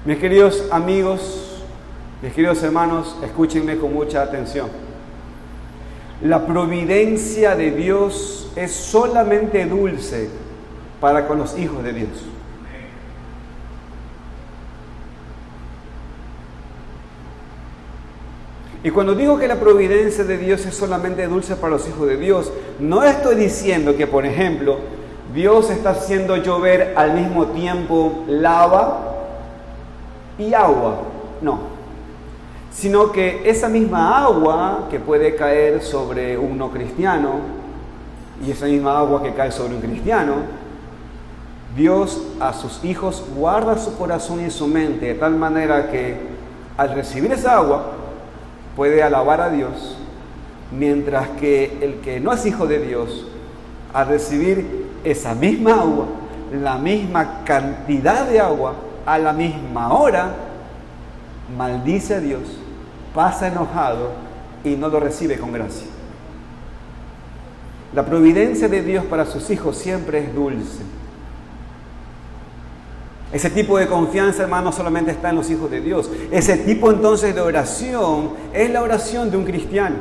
Mis queridos amigos, mis queridos hermanos, escúchenme con mucha atención. La providencia de Dios es solamente dulce para con los hijos de Dios. Y cuando digo que la providencia de Dios es solamente dulce para los hijos de Dios, no estoy diciendo que, por ejemplo, Dios está haciendo llover al mismo tiempo lava y agua. No. Sino que esa misma agua que puede caer sobre un no cristiano y esa misma agua que cae sobre un cristiano, Dios a sus hijos guarda su corazón y su mente de tal manera que al recibir esa agua puede alabar a Dios, mientras que el que no es hijo de Dios, al recibir esa misma agua, la misma cantidad de agua, a la misma hora, maldice a Dios, pasa enojado y no lo recibe con gracia. La providencia de Dios para sus hijos siempre es dulce. Ese tipo de confianza, hermano, solamente está en los hijos de Dios. Ese tipo entonces de oración es la oración de un cristiano.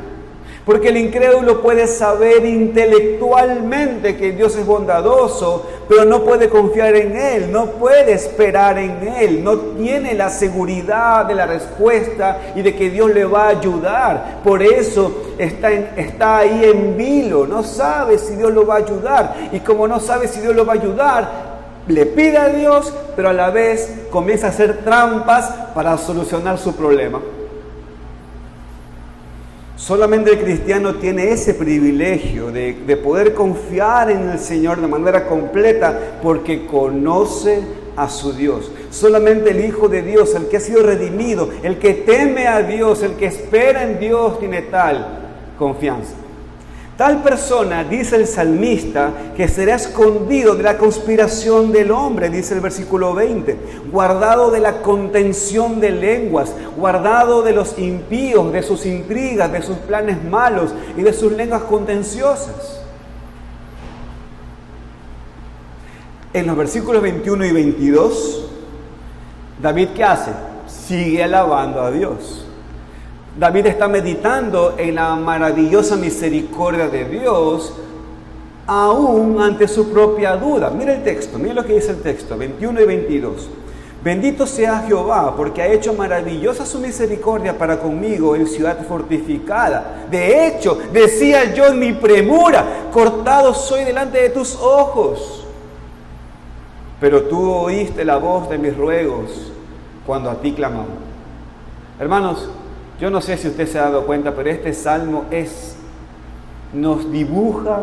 Porque el incrédulo puede saber intelectualmente que Dios es bondadoso, pero no puede confiar en Él, no puede esperar en Él, no tiene la seguridad de la respuesta y de que Dios le va a ayudar. Por eso está ahí en vilo, no sabe si Dios lo va a ayudar. Y como no sabe si Dios lo va a ayudar, le pide a Dios, pero a la vez comienza a hacer trampas para solucionar su problema. Solamente el cristiano tiene ese privilegio de poder confiar en el Señor de manera completa porque conoce a su Dios. Solamente el Hijo de Dios, el que ha sido redimido, el que teme a Dios, el que espera en Dios, tiene tal confianza. Tal persona, dice el salmista, que será escondido de la conspiración del hombre, dice el versículo 20, guardado de la contención de lenguas, guardado de los impíos, de sus intrigas, de sus planes malos y de sus lenguas contenciosas. En los versículos 21 y 22, David, ¿qué hace? Sigue alabando a Dios. David está meditando en la maravillosa misericordia de Dios, aún ante su propia duda. Mira el texto, mira lo que dice el texto, 21 y 22. Bendito sea Jehová, porque ha hecho maravillosa su misericordia para conmigo en ciudad fortificada. De hecho, decía yo en mi premura, cortado soy delante de tus ojos. Pero tú oíste la voz de mis ruegos cuando a ti clamaba. Hermanos, yo no sé si usted se ha dado cuenta, pero este salmo nos dibuja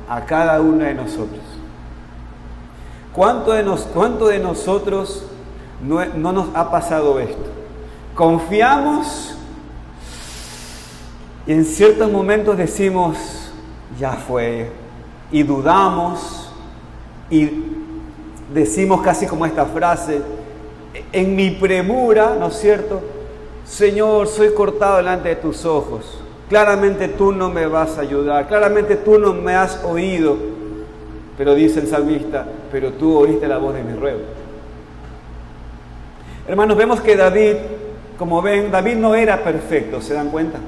a cada uno de nosotros. ¿Cuánto de nosotros no nos ha pasado esto? Confiamos y en ciertos momentos decimos, ya fue, y dudamos y decimos casi como esta frase, en mi premura, ¿no es cierto? Señor, soy cortado delante de tus ojos. Claramente tú no me vas a ayudar. Claramente tú no me has oído. Pero dice el salmista, pero tú oíste la voz de mi ruego. Hermanos, vemos que David, como ven, David no era perfecto, ¿se dan cuenta?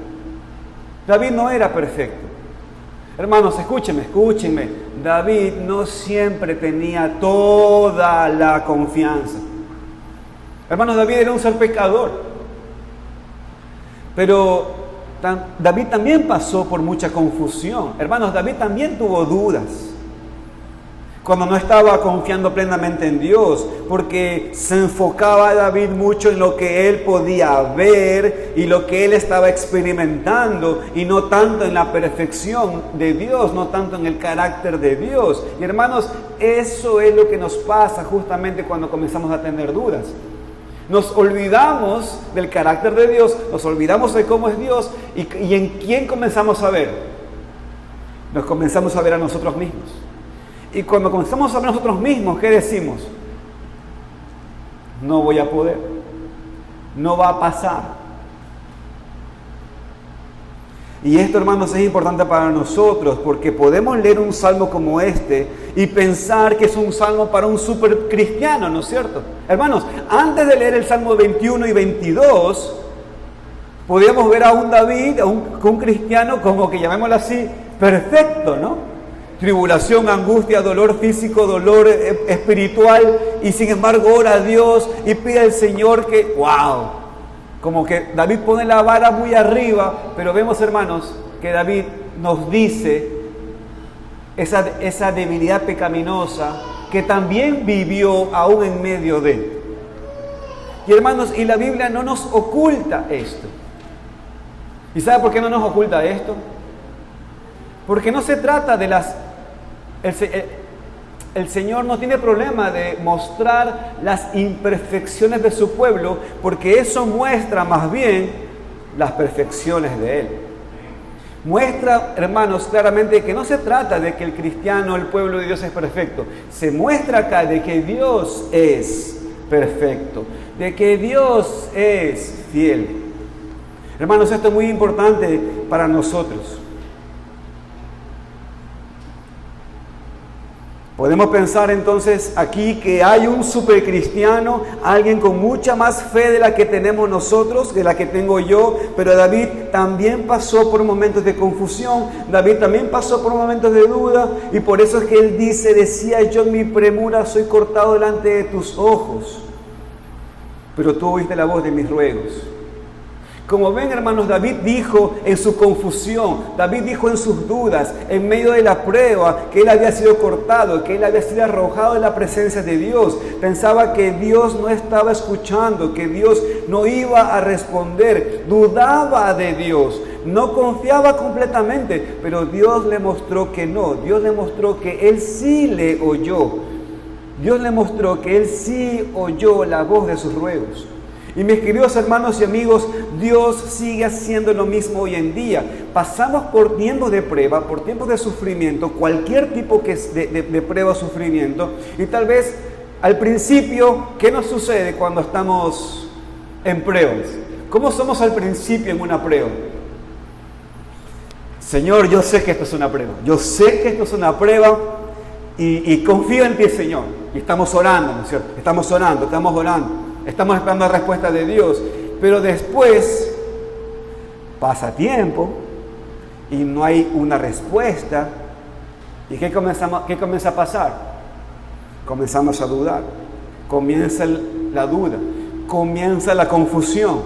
David no era perfecto. Hermanos, escúchenme. David no siempre tenía toda la confianza. Hermanos, David era un ser pecador. Pero David también pasó por mucha confusión. Hermanos, David también tuvo dudas cuando no estaba confiando plenamente en Dios, porque se enfocaba David mucho en lo que él podía ver y lo que él estaba experimentando, y no tanto en la perfección de Dios, no tanto en el carácter de Dios. Y hermanos, eso es lo que nos pasa justamente cuando comenzamos a tener dudas. Nos olvidamos del carácter de Dios, nos olvidamos de cómo es Dios y en quién comenzamos a ver. Nos comenzamos a ver a nosotros mismos. Y cuando comenzamos a ver a nosotros mismos, ¿qué decimos? No voy a poder, no va a pasar. Y esto, hermanos, es importante para nosotros porque podemos leer un salmo como este y pensar que es un salmo para un super cristiano, ¿no es cierto? Hermanos, antes de leer el Salmo 21 y 22, podíamos ver a un David, a un cristiano como que llamémoslo así, perfecto, ¿no? Tribulación, angustia, dolor físico, dolor espiritual, y sin embargo ora a Dios y pide al Señor que, ¡wow!, Como que David pone la vara muy arriba, pero vemos, hermanos, que David nos dice esa debilidad pecaminosa que también vivió aún en medio de él. Y hermanos, y la Biblia no nos oculta esto. ¿Y sabe por qué no nos oculta esto? Porque no se trata de el Señor no tiene problema de mostrar las imperfecciones de su pueblo, porque eso muestra más bien las perfecciones de Él. Muestra, hermanos, claramente que no se trata de que el cristiano, el pueblo de Dios es perfecto. Se muestra acá de que Dios es perfecto, de que Dios es fiel. Hermanos, esto es muy importante para nosotros. Podemos pensar entonces aquí que hay un supercristiano, alguien con mucha más fe de la que tenemos nosotros, de la que tengo yo, pero David también pasó por momentos de confusión, David también pasó por momentos de duda, y por eso es que él decía yo en mi premura soy cortado delante de tus ojos, pero tú oíste la voz de mis ruegos. Como ven, hermanos, David dijo en su confusión, David dijo en sus dudas, en medio de la prueba, que él había sido cortado, que él había sido arrojado de la presencia de Dios. Pensaba que Dios no estaba escuchando, que Dios no iba a responder, dudaba de Dios, no confiaba completamente, pero Dios le mostró que no, Dios le mostró que él sí le oyó, Dios le mostró que él sí oyó la voz de sus ruegos. Y mis queridos hermanos y amigos, Dios sigue haciendo lo mismo hoy en día. Pasamos por tiempos de prueba, por tiempos de sufrimiento, cualquier tipo de prueba o sufrimiento. Y tal vez al principio, ¿qué nos sucede cuando estamos en pruebas? ¿Cómo somos al principio en una prueba? Señor, yo sé que esto es una prueba. Yo sé que esto es una prueba y confío en ti, Señor. Y estamos orando, ¿no es cierto? Estamos orando. Estamos esperando la respuesta de Dios, pero después pasa tiempo y no hay una respuesta. ¿Y qué comienza a pasar? Comenzamos a dudar, comienza la duda, comienza la confusión.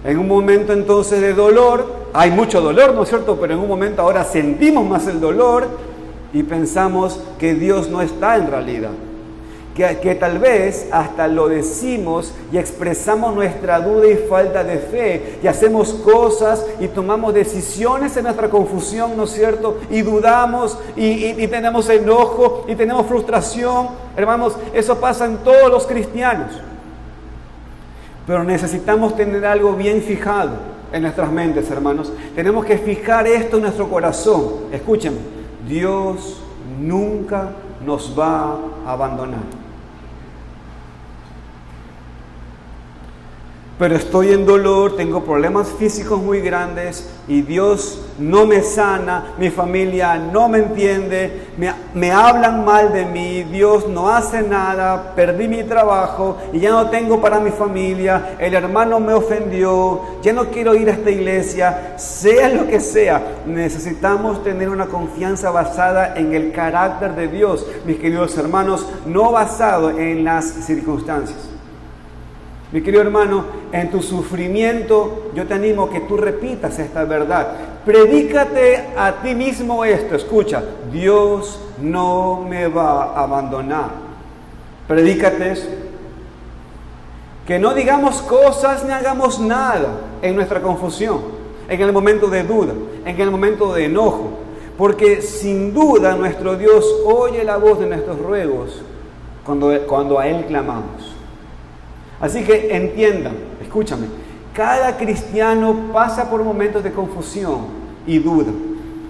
En un momento entonces de dolor, hay mucho dolor, ¿no es cierto? Pero en un momento ahora sentimos más el dolor y pensamos que Dios no está en realidad. Que tal vez hasta lo decimos y expresamos nuestra duda y falta de fe y hacemos cosas y tomamos decisiones en nuestra confusión, ¿no es cierto? Y dudamos y tenemos enojo y tenemos frustración. Hermanos, eso pasa en todos los cristianos. Pero necesitamos tener algo bien fijado en nuestras mentes, hermanos. Tenemos que fijar esto en nuestro corazón. Escúchenme, Dios nunca nos va a abandonar. Pero estoy en dolor, tengo problemas físicos muy grandes y Dios no me sana, mi familia no me entiende, me hablan mal de mí, Dios no hace nada, perdí mi trabajo y ya no tengo para mi familia, el hermano me ofendió, ya no quiero ir a esta iglesia, sea lo que sea. Necesitamos tener una confianza basada en el carácter de Dios, mis queridos hermanos, no basado en las circunstancias. Mi querido hermano, en tu sufrimiento yo te animo a que tú repitas esta verdad. Predícate a ti mismo esto. Escucha, Dios no me va a abandonar. Predícate eso. Que no digamos cosas ni hagamos nada en nuestra confusión, en el momento de duda, en el momento de enojo. Porque sin duda nuestro Dios oye la voz de nuestros ruegos cuando a Él clamamos. Así que entiendan, escúchame, cada cristiano pasa por momentos de confusión y duda,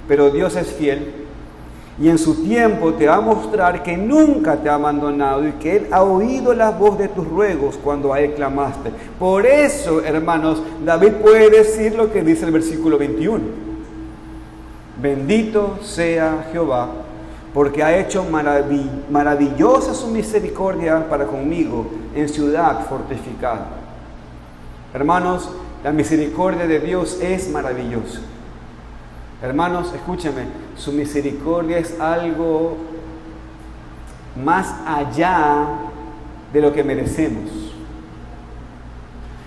pero Dios es fiel y en su tiempo te va a mostrar que nunca te ha abandonado y que Él ha oído la voz de tus ruegos cuando a Él clamaste. Por eso, hermanos, David puede decir lo que dice el versículo 21. Bendito sea Jehová, porque ha hecho maravillosa su misericordia para conmigo en ciudad fortificada. Hermanos, la misericordia de Dios es maravillosa. Hermanos, escúchenme, su misericordia es algo más allá de lo que merecemos.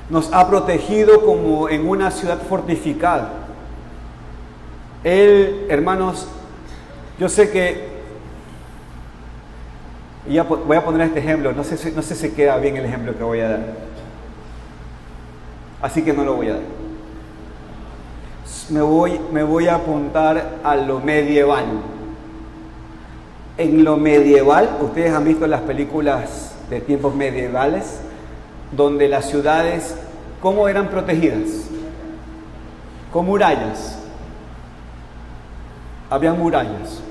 nos ha protegido como en una ciudad fortificada. Él, hermanos, yo sé que, y voy a poner este ejemplo, no sé si queda bien el ejemplo que voy a dar, así que no lo voy a dar. Me voy a apuntar a lo medieval. En lo medieval, ustedes han visto las películas de tiempos medievales, donde las ciudades, ¿cómo eran protegidas? Con murallas. Habían murallas.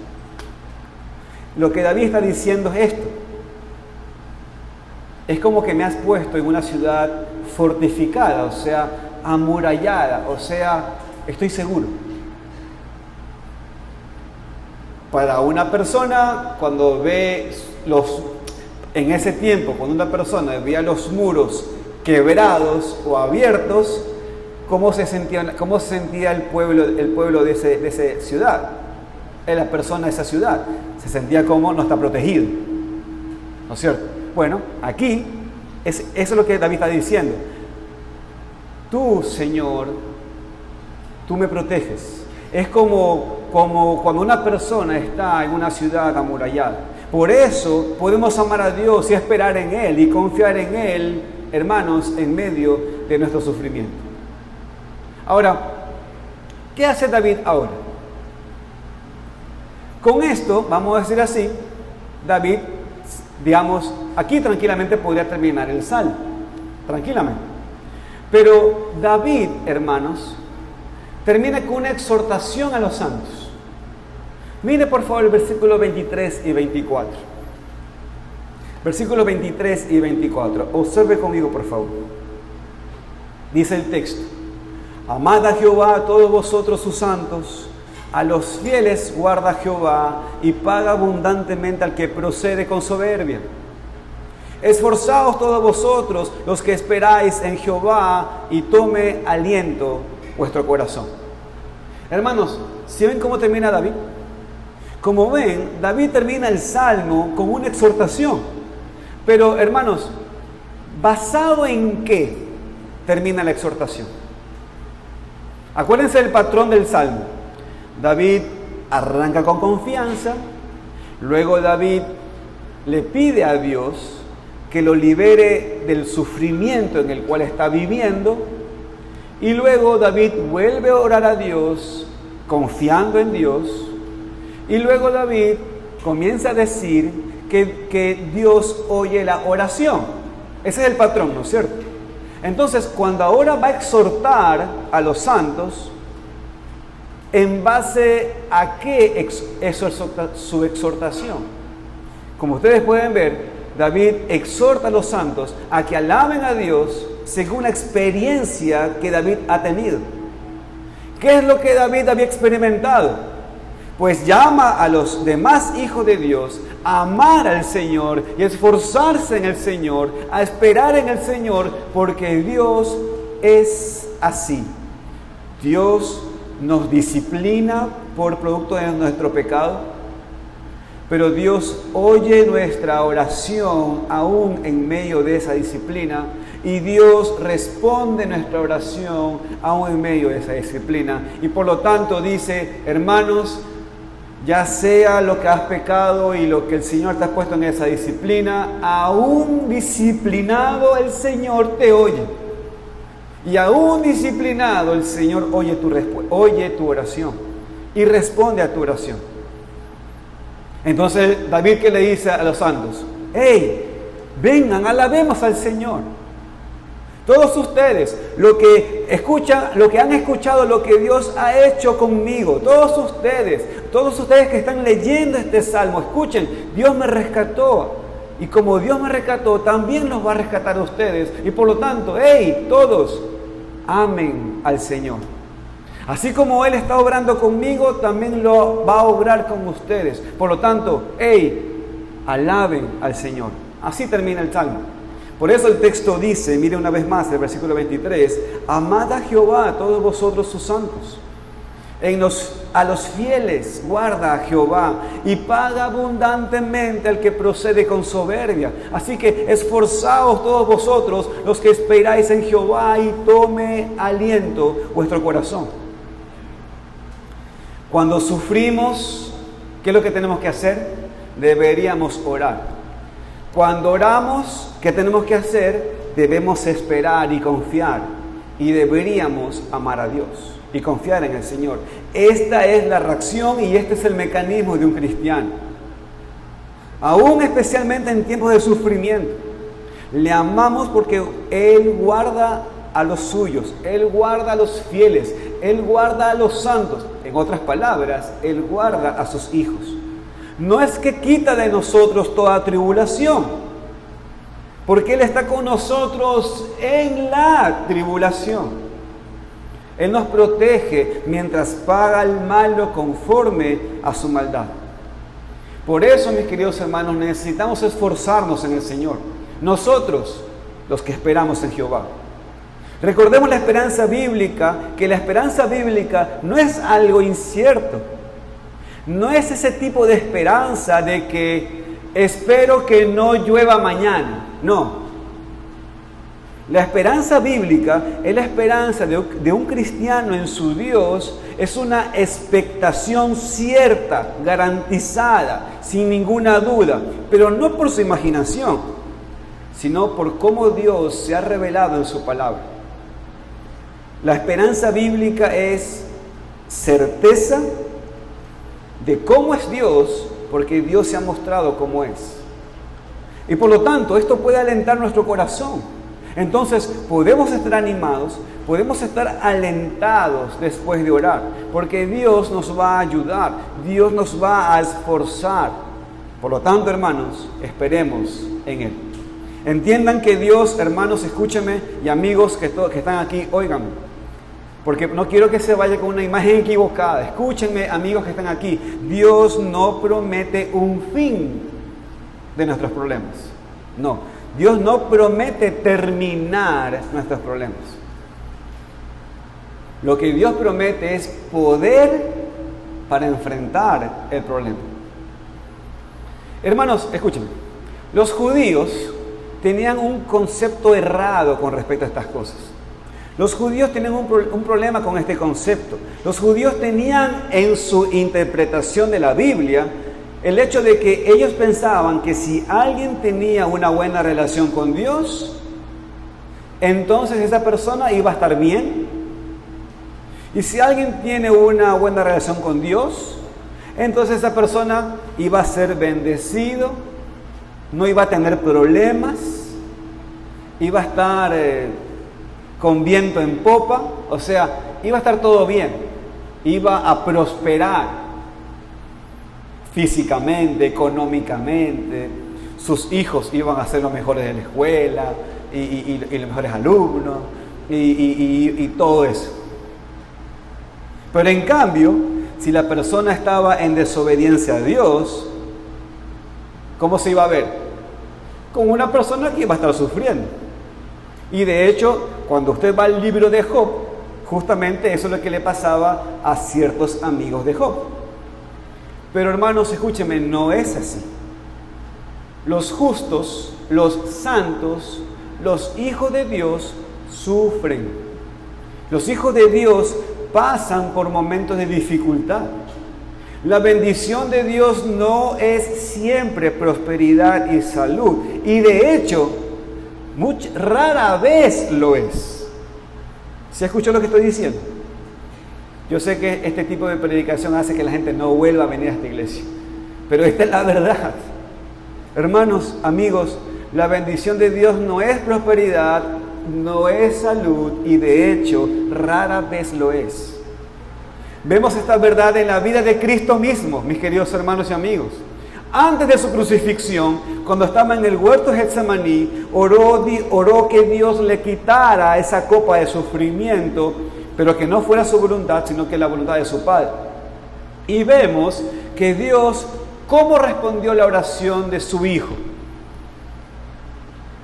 Lo que David está diciendo es esto. Es como que me has puesto en una ciudad fortificada, o sea, amurallada, o sea, estoy seguro. Para una persona, cuando ve en ese tiempo, cuando una persona veía los muros quebrados o abiertos, ¿cómo se sentía el pueblo de esa ciudad? La persona de esa ciudad se sentía como no está protegido, ¿no es cierto? Bueno, aquí eso es lo que David está diciendo. Tú, Señor, tú me proteges. Es como cuando una persona está en una ciudad amurallada. Por eso podemos amar a Dios y esperar en Él y confiar en Él, hermanos, en medio de nuestro sufrimiento. Ahora, ¿qué hace David ahora? Con esto, vamos a decir así, David, digamos, aquí tranquilamente podría terminar el salmo, tranquilamente. Pero David, hermanos, termina con una exhortación a los santos. Mire por favor el versículo 23 y 24. Versículos 23 y 24. Observe conmigo por favor. Dice el texto: amad a Jehová a todos vosotros sus santos, a los fieles guarda Jehová y paga abundantemente al que procede con soberbia. Esforzaos todos vosotros los que esperáis en Jehová y tome aliento vuestro corazón. Hermanos, ¿sí ven cómo termina David? Como ven, David termina el salmo con una exhortación. Pero, hermanos, ¿basado en qué termina la exhortación? Acuérdense del patrón del salmo. David arranca con confianza, luego David le pide a Dios que lo libere del sufrimiento en el cual está viviendo, y luego David vuelve a orar a Dios, confiando en Dios, y luego David comienza a decir que Dios oye la oración. Ese es el patrón, ¿no es cierto? Entonces, cuando ahora va a exhortar a los santos, ¿en base a qué es su exhortación? Como ustedes pueden ver, David exhorta a los santos a que alaben a Dios según la experiencia que David ha tenido. ¿Qué es lo que David había experimentado? Pues llama a los demás hijos de Dios a amar al Señor y a esforzarse en el Señor, a esperar en el Señor, porque Dios es así. Dios nos disciplina por producto de nuestro pecado, pero Dios oye nuestra oración aún en medio de esa disciplina, y Dios responde nuestra oración aún en medio de esa disciplina. Y por lo tanto dice: hermanos, ya sea lo que has pecado y lo que el Señor te ha puesto en esa disciplina, aún disciplinado el Señor te oye. Y aún disciplinado el Señor oye tu oración y responde a tu oración. Entonces David, ¿qué le dice a los santos? ¡Hey! Vengan, alabemos al Señor. Todos ustedes, lo que han escuchado, lo que Dios ha hecho conmigo, todos ustedes que están leyendo este salmo, escuchen, Dios me rescató. Y como Dios me rescató, también los va a rescatar a ustedes. Y por lo tanto, ¡hey! Todos, amen al Señor. Así como Él está obrando conmigo, también lo va a obrar con ustedes. Por lo tanto, ¡hey! Alaben al Señor. Así termina el salmo. Por eso el texto dice, mire una vez más el versículo 23, amad a Jehová a todos vosotros sus santos. A los fieles guarda Jehová y paga abundantemente al que procede con soberbia. Así que esforzaos todos vosotros los que esperáis en Jehová y tome aliento vuestro corazón. Cuando sufrimos, ¿qué es lo que tenemos que hacer? Deberíamos orar. Cuando oramos, ¿qué tenemos que hacer? Debemos esperar y confiar. Y deberíamos amar a Dios y confiar en el Señor. Esta es la reacción y este es el mecanismo de un cristiano. Aún especialmente en tiempos de sufrimiento. Le amamos porque Él guarda a los suyos, Él guarda a los fieles, Él guarda a los santos. En otras palabras, Él guarda a sus hijos. No es que quita de nosotros toda tribulación, porque Él está con nosotros en la tribulación. Él nos protege mientras paga al malo conforme a su maldad. Por eso, mis queridos hermanos, necesitamos esforzarnos en el Señor. Nosotros, los que esperamos en Jehová. Recordemos la esperanza bíblica, que la esperanza bíblica no es algo incierto. No es ese tipo de esperanza de que espero que no llueva mañana. No. La esperanza bíblica es la esperanza de un cristiano en su Dios, es una expectación cierta, garantizada, sin ninguna duda, pero no por su imaginación, sino por cómo Dios se ha revelado en su palabra. La esperanza bíblica es certeza de cómo es Dios, porque Dios se ha mostrado cómo es. Y por lo tanto, esto puede alentar nuestro corazón. Entonces, podemos estar animados, podemos estar alentados después de orar, porque Dios nos va a ayudar, Dios nos va a esforzar. Por lo tanto, hermanos, esperemos en Él. Entiendan que Dios, hermanos, escúchenme, y amigos que están aquí, óiganme, porque no quiero que se vaya con una imagen equivocada. Escúchenme, amigos que están aquí, Dios no promete un fin de nuestros problemas. No. Dios no promete terminar nuestros problemas. Lo que Dios promete es poder para enfrentar el problema. Hermanos, escúchenme. Los judíos tenían un concepto errado con respecto a estas cosas. Los judíos tenían un problema con este concepto. Los judíos tenían en su interpretación de la Biblia el hecho de que ellos pensaban que si alguien tenía una buena relación con Dios, entonces esa persona iba a estar bien. Y si alguien tiene una buena relación con Dios, entonces esa persona iba a ser bendecido, no iba a tener problemas, iba a estar con viento en popa, o sea, iba a estar todo bien, iba a prosperar. Físicamente, económicamente, sus hijos iban a ser los mejores de la escuela y los mejores alumnos y todo eso. Pero en cambio, si la persona estaba en desobediencia a Dios, ¿cómo se iba a ver? Como una persona que iba a estar sufriendo. Y de hecho, cuando usted va al libro de Job, justamente eso es lo que le pasaba a ciertos amigos de Job. Pero hermanos, escúchenme, no es así. Los justos, los santos, los hijos de Dios sufren. Los hijos de Dios pasan por momentos de dificultad. La bendición de Dios no es siempre prosperidad y salud. Y de hecho, rara vez lo es. ¿Se escuchó lo que estoy diciendo? Yo sé que este tipo de predicación hace que la gente no vuelva a venir a esta iglesia, pero esta es la verdad. Hermanos, amigos, la bendición de Dios no es prosperidad, no es salud y de hecho rara vez lo es. Vemos esta verdad en la vida de Cristo mismo, mis queridos hermanos y amigos. Antes de su crucifixión, cuando estaba en el huerto de Getsemaní, oró que Dios le quitara esa copa de sufrimiento, pero que no fuera su voluntad, sino que la voluntad de su Padre. Y vemos que Dios, ¿cómo respondió la oración de su Hijo?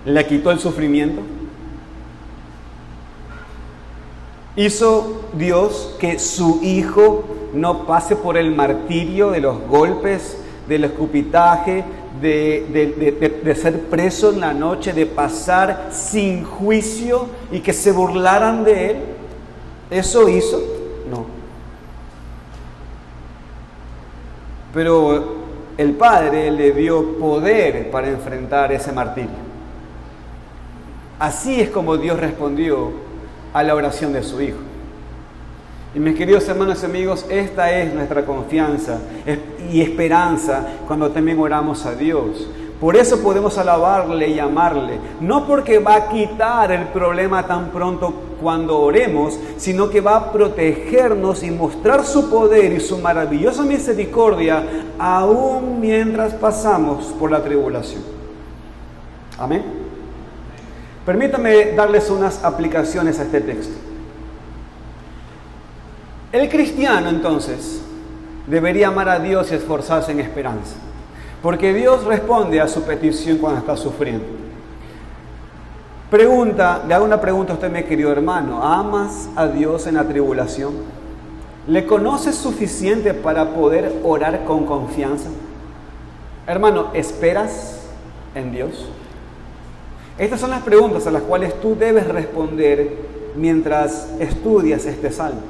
¿Le quitó el sufrimiento? ¿Hizo Dios que su Hijo no pase por el martirio de los golpes, del escupitaje, de ser preso en la noche, de pasar sin juicio y que se burlaran de Él? ¿Eso hizo? No. Pero el Padre le dio poder para enfrentar ese martirio. Así es como Dios respondió a la oración de su Hijo. Y mis queridos hermanos y amigos, esta es nuestra confianza y esperanza cuando también oramos a Dios. Por eso podemos alabarle y amarle, no porque va a quitar el problema tan pronto cuando oremos, sino que va a protegernos y mostrar su poder y su maravillosa misericordia aún mientras pasamos por la tribulación. Amén. Permítame darles unas aplicaciones a este texto. El cristiano, entonces, debería amar a Dios y esforzarse en esperanza, porque Dios responde a su petición cuando está sufriendo. Le hago una pregunta a usted, mi querido hermano. ¿Amas a Dios en la tribulación? ¿Le conoces suficiente para poder orar con confianza? Hermano, ¿esperas en Dios? Estas son las preguntas a las cuales tú debes responder mientras estudias este salmo.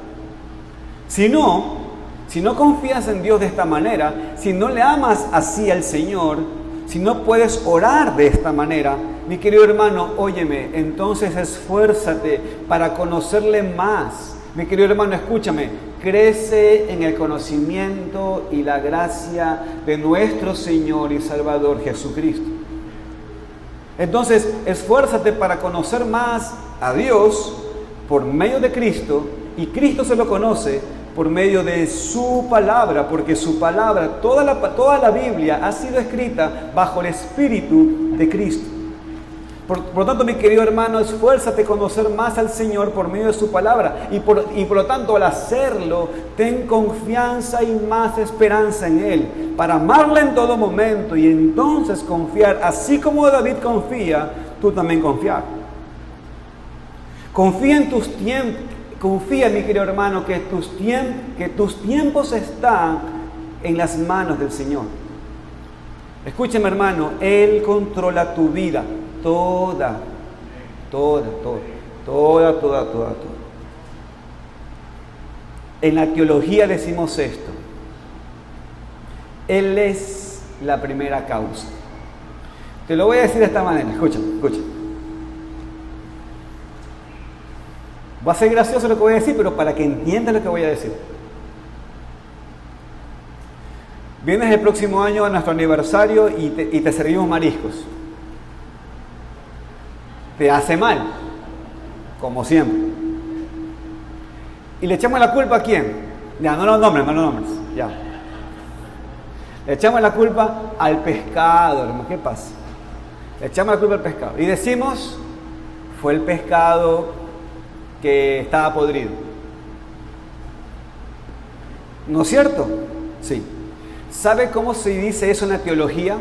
Si no confías en Dios de esta manera, si no le amas así al Señor, si no puedes orar de esta manera, mi querido hermano, óyeme, entonces esfuérzate para conocerle más. Mi querido hermano, escúchame, crece en el conocimiento y la gracia de nuestro Señor y Salvador Jesucristo. Entonces, esfuérzate para conocer más a Dios por medio de Cristo, y Cristo se lo conoce por medio de su palabra, porque su palabra, toda la Biblia ha sido escrita bajo el Espíritu de Cristo. Por tanto, mi querido hermano, esfuérzate a conocer más al Señor por medio de su palabra, y por lo tanto, al hacerlo, ten confianza y más esperanza en Él, para amarle en todo momento, y entonces confiar, así como David confía, tú también confiar. Confía en tus tiempos. Confía, mi querido hermano, que tus tiempos están en las manos del Señor. Escúcheme, hermano, Él controla tu vida, toda. En la teología decimos esto: Él es la primera causa. Te lo voy a decir de esta manera, escucha. Va a ser gracioso lo que voy a decir, pero para que entiendas lo que voy a decir. Vienes el próximo año a nuestro aniversario y te servimos mariscos. Te hace mal, como siempre. Y le echamos la culpa a quién. Ya, no lo nombres. Ya. Le echamos la culpa al pescado, hermano. ¿Qué pasa? Le echamos la culpa al pescado. Y decimos, fue el pescado que estaba podrido. ¿No es cierto? Sí. ¿Sabe cómo se dice eso en la teología?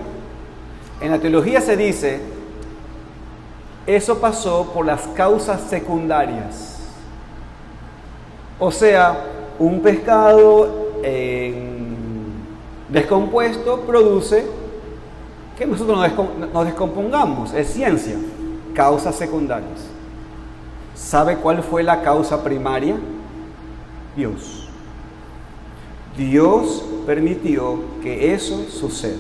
En la teología se dice, eso pasó por las causas secundarias. O sea, un pescado descompuesto produce que nosotros nos descompongamos. Es ciencia. Causas secundarias. ¿Sabe cuál fue la causa primaria? Dios. Dios permitió que eso suceda.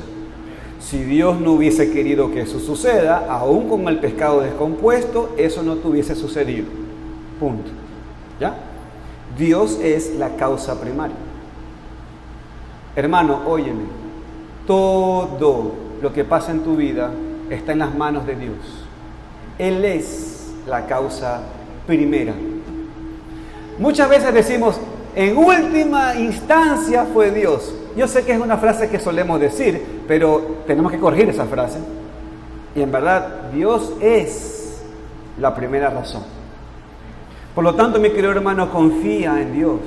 Si Dios no hubiese querido que eso suceda, aún con el pescado descompuesto, eso no tuviese sucedido. Punto. ¿Ya? Dios es la causa primaria. Hermano, óyeme. Todo lo que pasa en tu vida está en las manos de Dios. Él es la causa primera. Muchas veces decimos, en última instancia fue Dios. Yo sé que es una frase que solemos decir, pero tenemos que corregir esa frase. Y en verdad, Dios es la primera razón. Por lo tanto, mi querido hermano, confía en Dios.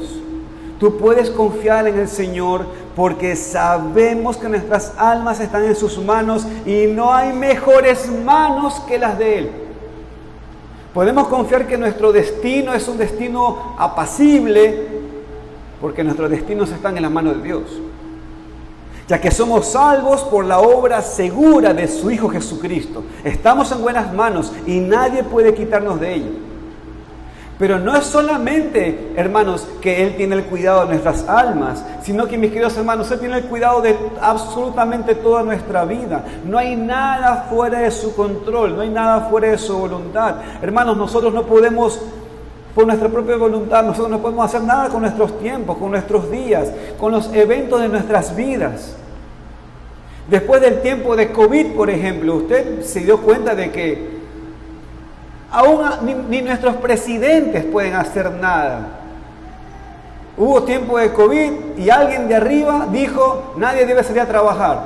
Tú puedes confiar en el Señor porque sabemos que nuestras almas están en sus manos y no hay mejores manos que las de Él. Podemos confiar que nuestro destino es un destino apacible, porque nuestros destinos están en la mano de Dios, ya que somos salvos por la obra segura de su Hijo Jesucristo. Estamos en buenas manos y nadie puede quitarnos de ello. Pero no es solamente, hermanos, que Él tiene el cuidado de nuestras almas, sino que, mis queridos hermanos, Él tiene el cuidado de absolutamente toda nuestra vida. No hay nada fuera de su control, no hay nada fuera de su voluntad. Hermanos, nosotros no podemos, por nuestra propia voluntad, nosotros no podemos hacer nada con nuestros tiempos, con nuestros días, con los eventos de nuestras vidas. Después del tiempo de COVID, por ejemplo, usted se dio cuenta de que aún ni nuestros presidentes pueden hacer nada. Hubo tiempo de COVID y alguien de arriba dijo, nadie debe salir a trabajar.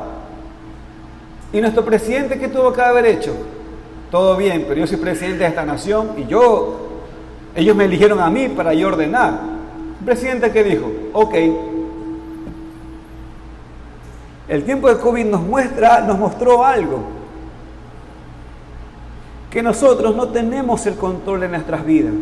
¿Y nuestro presidente qué tuvo que haber hecho? Todo bien, pero yo soy presidente de esta nación y ellos me eligieron a mí para yo ordenar. ¿El presidente qué dijo? Ok. El tiempo de COVID nos mostró algo. Que nosotros no tenemos el control de nuestras vidas.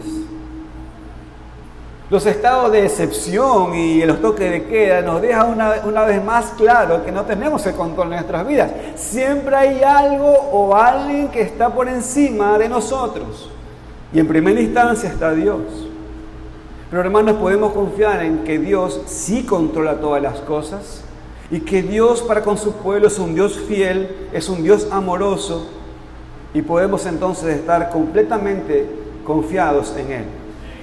Los estados de excepción y los toques de queda nos dejan una vez más claro que no tenemos el control de nuestras vidas. Siempre hay algo o alguien que está por encima de nosotros. Y en primera instancia está Dios. Pero hermanos, podemos confiar en que Dios sí controla todas las cosas y que Dios para con su pueblo es un Dios fiel, es un Dios amoroso. Y podemos entonces estar completamente confiados en Él.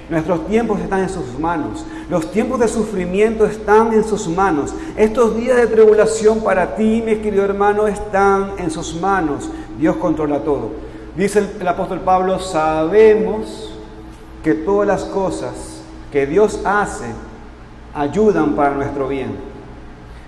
Nuestros tiempos están en sus manos. Los tiempos de sufrimiento están en sus manos. Estos días de tribulación para ti, mi querido hermano, están en sus manos. Dios controla todo. Dice el apóstol Pablo, sabemos que todas las cosas que Dios hace ayudan para nuestro bien.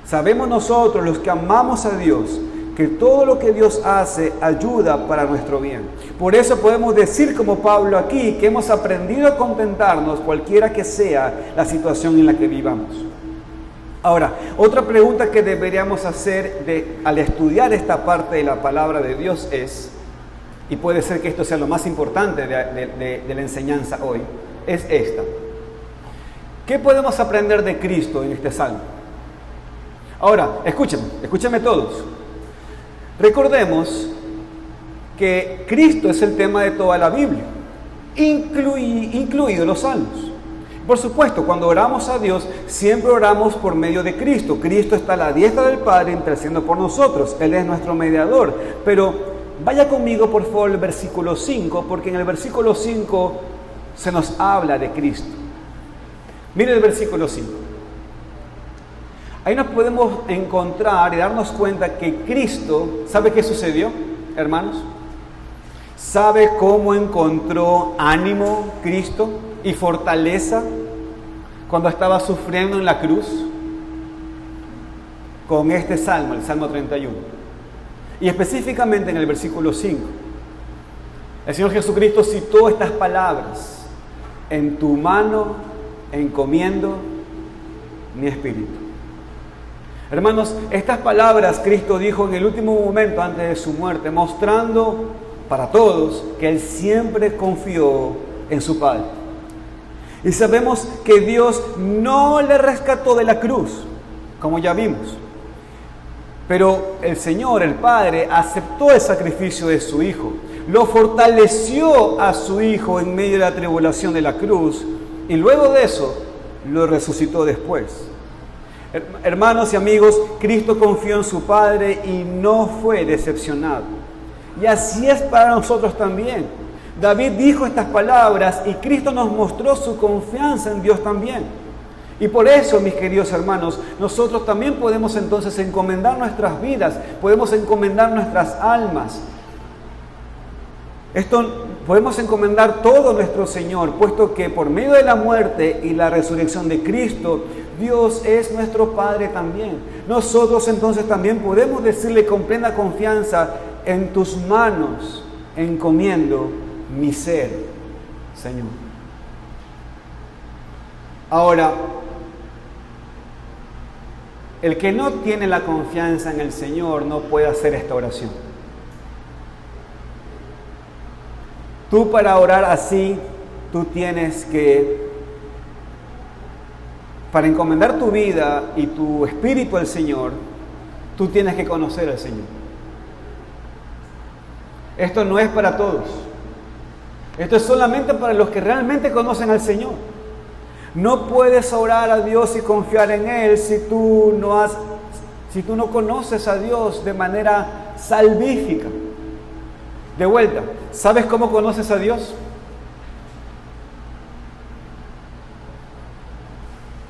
Sabemos nosotros, los que amamos a Dios, que todo lo que Dios hace ayuda para nuestro bien. Por eso podemos decir como Pablo aquí, que hemos aprendido a contentarnos cualquiera que sea la situación en la que vivamos. Ahora, otra pregunta que deberíamos hacer al estudiar esta parte de la palabra de Dios es, y puede ser que esto sea lo más importante de la enseñanza hoy, es esta. ¿Qué podemos aprender de Cristo en este salmo? Ahora, escúchenme todos. Recordemos que Cristo es el tema de toda la Biblia, incluidos los salmos. Por supuesto, cuando oramos a Dios, siempre oramos por medio de Cristo. Cristo está a la diestra del Padre intercediendo por nosotros. Él es nuestro mediador. Pero vaya conmigo, por favor, al versículo 5, porque en el versículo 5 se nos habla de Cristo. Mire el versículo 5. Ahí nos podemos encontrar y darnos cuenta que Cristo, ¿sabe qué sucedió, hermanos? ¿Sabe cómo encontró ánimo Cristo y fortaleza cuando estaba sufriendo en la cruz? Con este salmo, el Salmo 31. Y específicamente en el versículo 5. El Señor Jesucristo citó estas palabras: en tu mano encomiendo mi espíritu. Hermanos, estas palabras Cristo dijo en el último momento antes de su muerte, mostrando para todos que Él siempre confió en su Padre. Y sabemos que Dios no le rescató de la cruz, como ya vimos. Pero el Señor, el Padre, aceptó el sacrificio de su Hijo. Lo fortaleció a su Hijo en medio de la tribulación de la cruz. Y luego de eso, lo resucitó después. Hermanos y amigos, Cristo confió en su Padre y no fue decepcionado. Y así es para nosotros también. David dijo estas palabras y Cristo nos mostró su confianza en Dios también. Y por eso, mis queridos hermanos, nosotros también podemos entonces encomendar nuestras vidas, podemos encomendar nuestras almas. Podemos encomendar todo a nuestro Señor, puesto que por medio de la muerte y la resurrección de Cristo, Dios es nuestro Padre también. Nosotros entonces también podemos decirle con plena confianza: en tus manos encomiendo mi ser, Señor. Ahora, el que no tiene la confianza en el Señor no puede hacer esta oración. Tú para orar así, tú tienes que, para encomendar tu vida y tu espíritu al Señor, tú tienes que conocer al Señor. Esto no es para todos. Esto es solamente para los que realmente conocen al Señor. No puedes orar a Dios y confiar en Él si tú no conoces a Dios de manera salvífica. De vuelta, ¿sabes cómo conoces a Dios?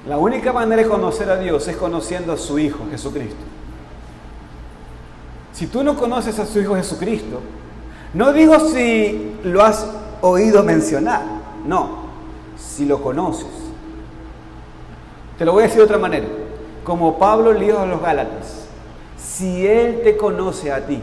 La única manera de conocer a Dios es conociendo a su Hijo, Jesucristo. Si tú no conoces a su Hijo Jesucristo, no digo si lo has oído mencionar, no, si lo conoces. Te lo voy a decir de otra manera, como Pablo le dijo a los Gálatas, si Él te conoce a ti.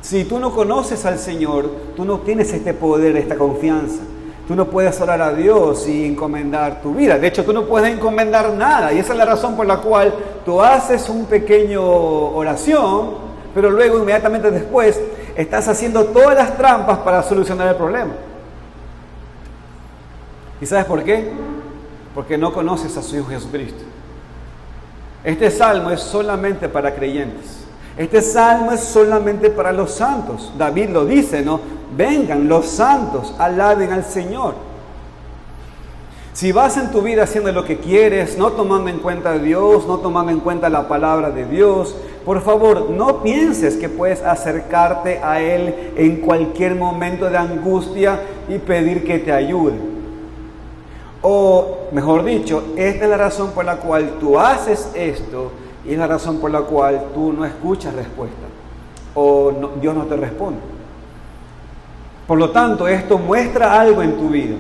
Si tú no conoces al Señor, tú no tienes este poder, esta confianza. Tú no puedes orar a Dios y encomendar tu vida. De hecho, tú no puedes encomendar nada. Y esa es la razón por la cual tú haces un pequeño oración, pero luego inmediatamente después estás haciendo todas las trampas para solucionar el problema. ¿Y sabes por qué? Porque no conoces a su Hijo Jesucristo. Este salmo es solamente para creyentes. Este salmo es solamente para los santos. David lo dice, ¿no? Vengan los santos, alaben al Señor. Si vas en tu vida haciendo lo que quieres, no tomando en cuenta a Dios, no tomando en cuenta la palabra de Dios, por favor, no pienses que puedes acercarte a Él en cualquier momento de angustia y pedir que te ayude. O, mejor dicho, esta es la razón por la cual tú haces esto y es la razón por la cual tú no escuchas respuesta o Dios no te responde. Por lo tanto, esto muestra algo en tu vida.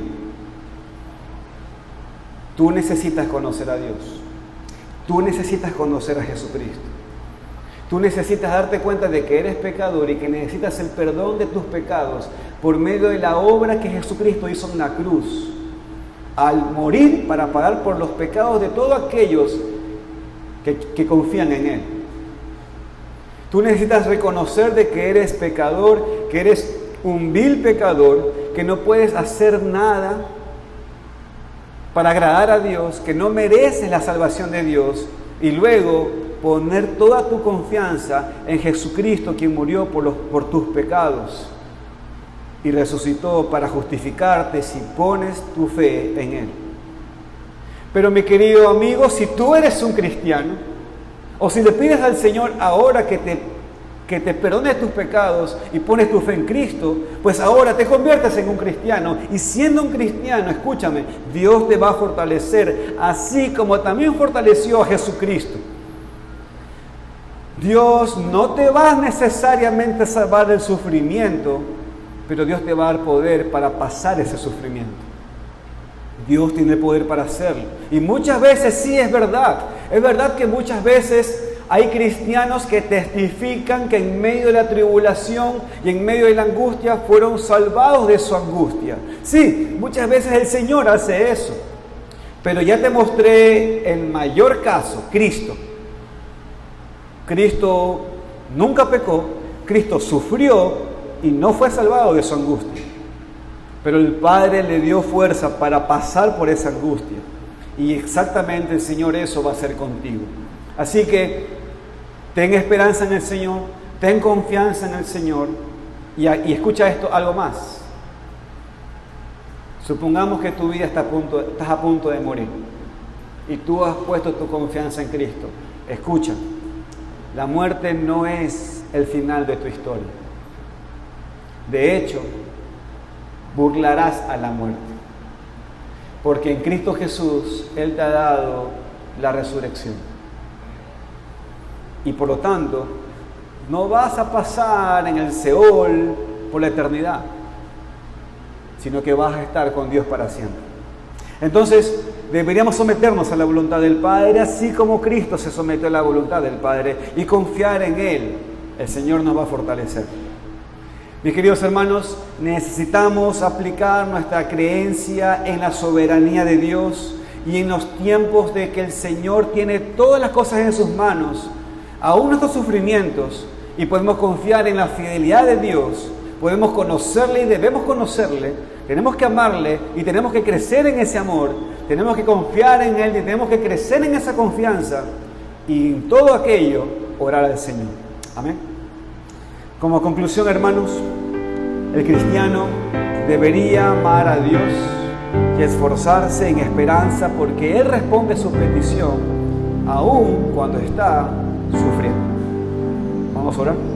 Tú necesitas conocer a Dios. Tú necesitas conocer a Jesucristo. Tú necesitas darte cuenta de que eres pecador y que necesitas el perdón de tus pecados por medio de la obra que Jesucristo hizo en la cruz, al morir para pagar por los pecados de todos aquellos que confían en Él. Tú necesitas reconocer de que eres pecador, que eres un vil pecador, que no puedes hacer nada para agradar a Dios, que no mereces la salvación de Dios, y luego poner toda tu confianza en Jesucristo, quien murió por tus pecados y resucitó para justificarte si pones tu fe en Él. Pero mi querido amigo, si tú eres un cristiano, o si le pides al Señor ahora que te perdone tus pecados y pones tu fe en Cristo, pues ahora te conviertes en un cristiano. Y siendo un cristiano, escúchame, Dios te va a fortalecer, así como también fortaleció a Jesucristo. Dios no te va necesariamente a salvar del sufrimiento, pero Dios te va a dar poder para pasar ese sufrimiento. Dios tiene el poder para hacerlo. Y muchas veces sí es verdad. Es verdad que muchas veces hay cristianos que testifican que en medio de la tribulación y en medio de la angustia fueron salvados de su angustia. Sí, muchas veces el Señor hace eso. Pero ya te mostré el mayor caso, Cristo. Cristo nunca pecó, Cristo sufrió y no fue salvado de su angustia. Pero el Padre le dio fuerza para pasar por esa angustia. Y exactamente el Señor eso va a hacer contigo. Así que ten esperanza en el Señor, ten confianza en el Señor. Y escucha esto, algo más. Supongamos que tu vida estás a punto de morir. Y tú has puesto tu confianza en Cristo. Escucha, la muerte no es el final de tu historia. De hecho, burlarás a la muerte. Porque en Cristo Jesús, Él te ha dado la resurrección. Y por lo tanto, no vas a pasar en el Seol por la eternidad, sino que vas a estar con Dios para siempre. Entonces, deberíamos someternos a la voluntad del Padre, así como Cristo se sometió a la voluntad del Padre, y confiar en Él. El Señor nos va a fortalecer. Mis queridos hermanos, necesitamos aplicar nuestra creencia en la soberanía de Dios y en los tiempos de que el Señor tiene todas las cosas en sus manos, aún nuestros sufrimientos, y podemos confiar en la fidelidad de Dios, podemos conocerle y debemos conocerle, tenemos que amarle y tenemos que crecer en ese amor, tenemos que confiar en Él y tenemos que crecer en esa confianza y en todo aquello orar al Señor. Amén. Como conclusión, hermanos, el cristiano debería amar a Dios y esforzarse en esperanza porque Él responde su petición aún cuando está sufriendo. Vamos a orar.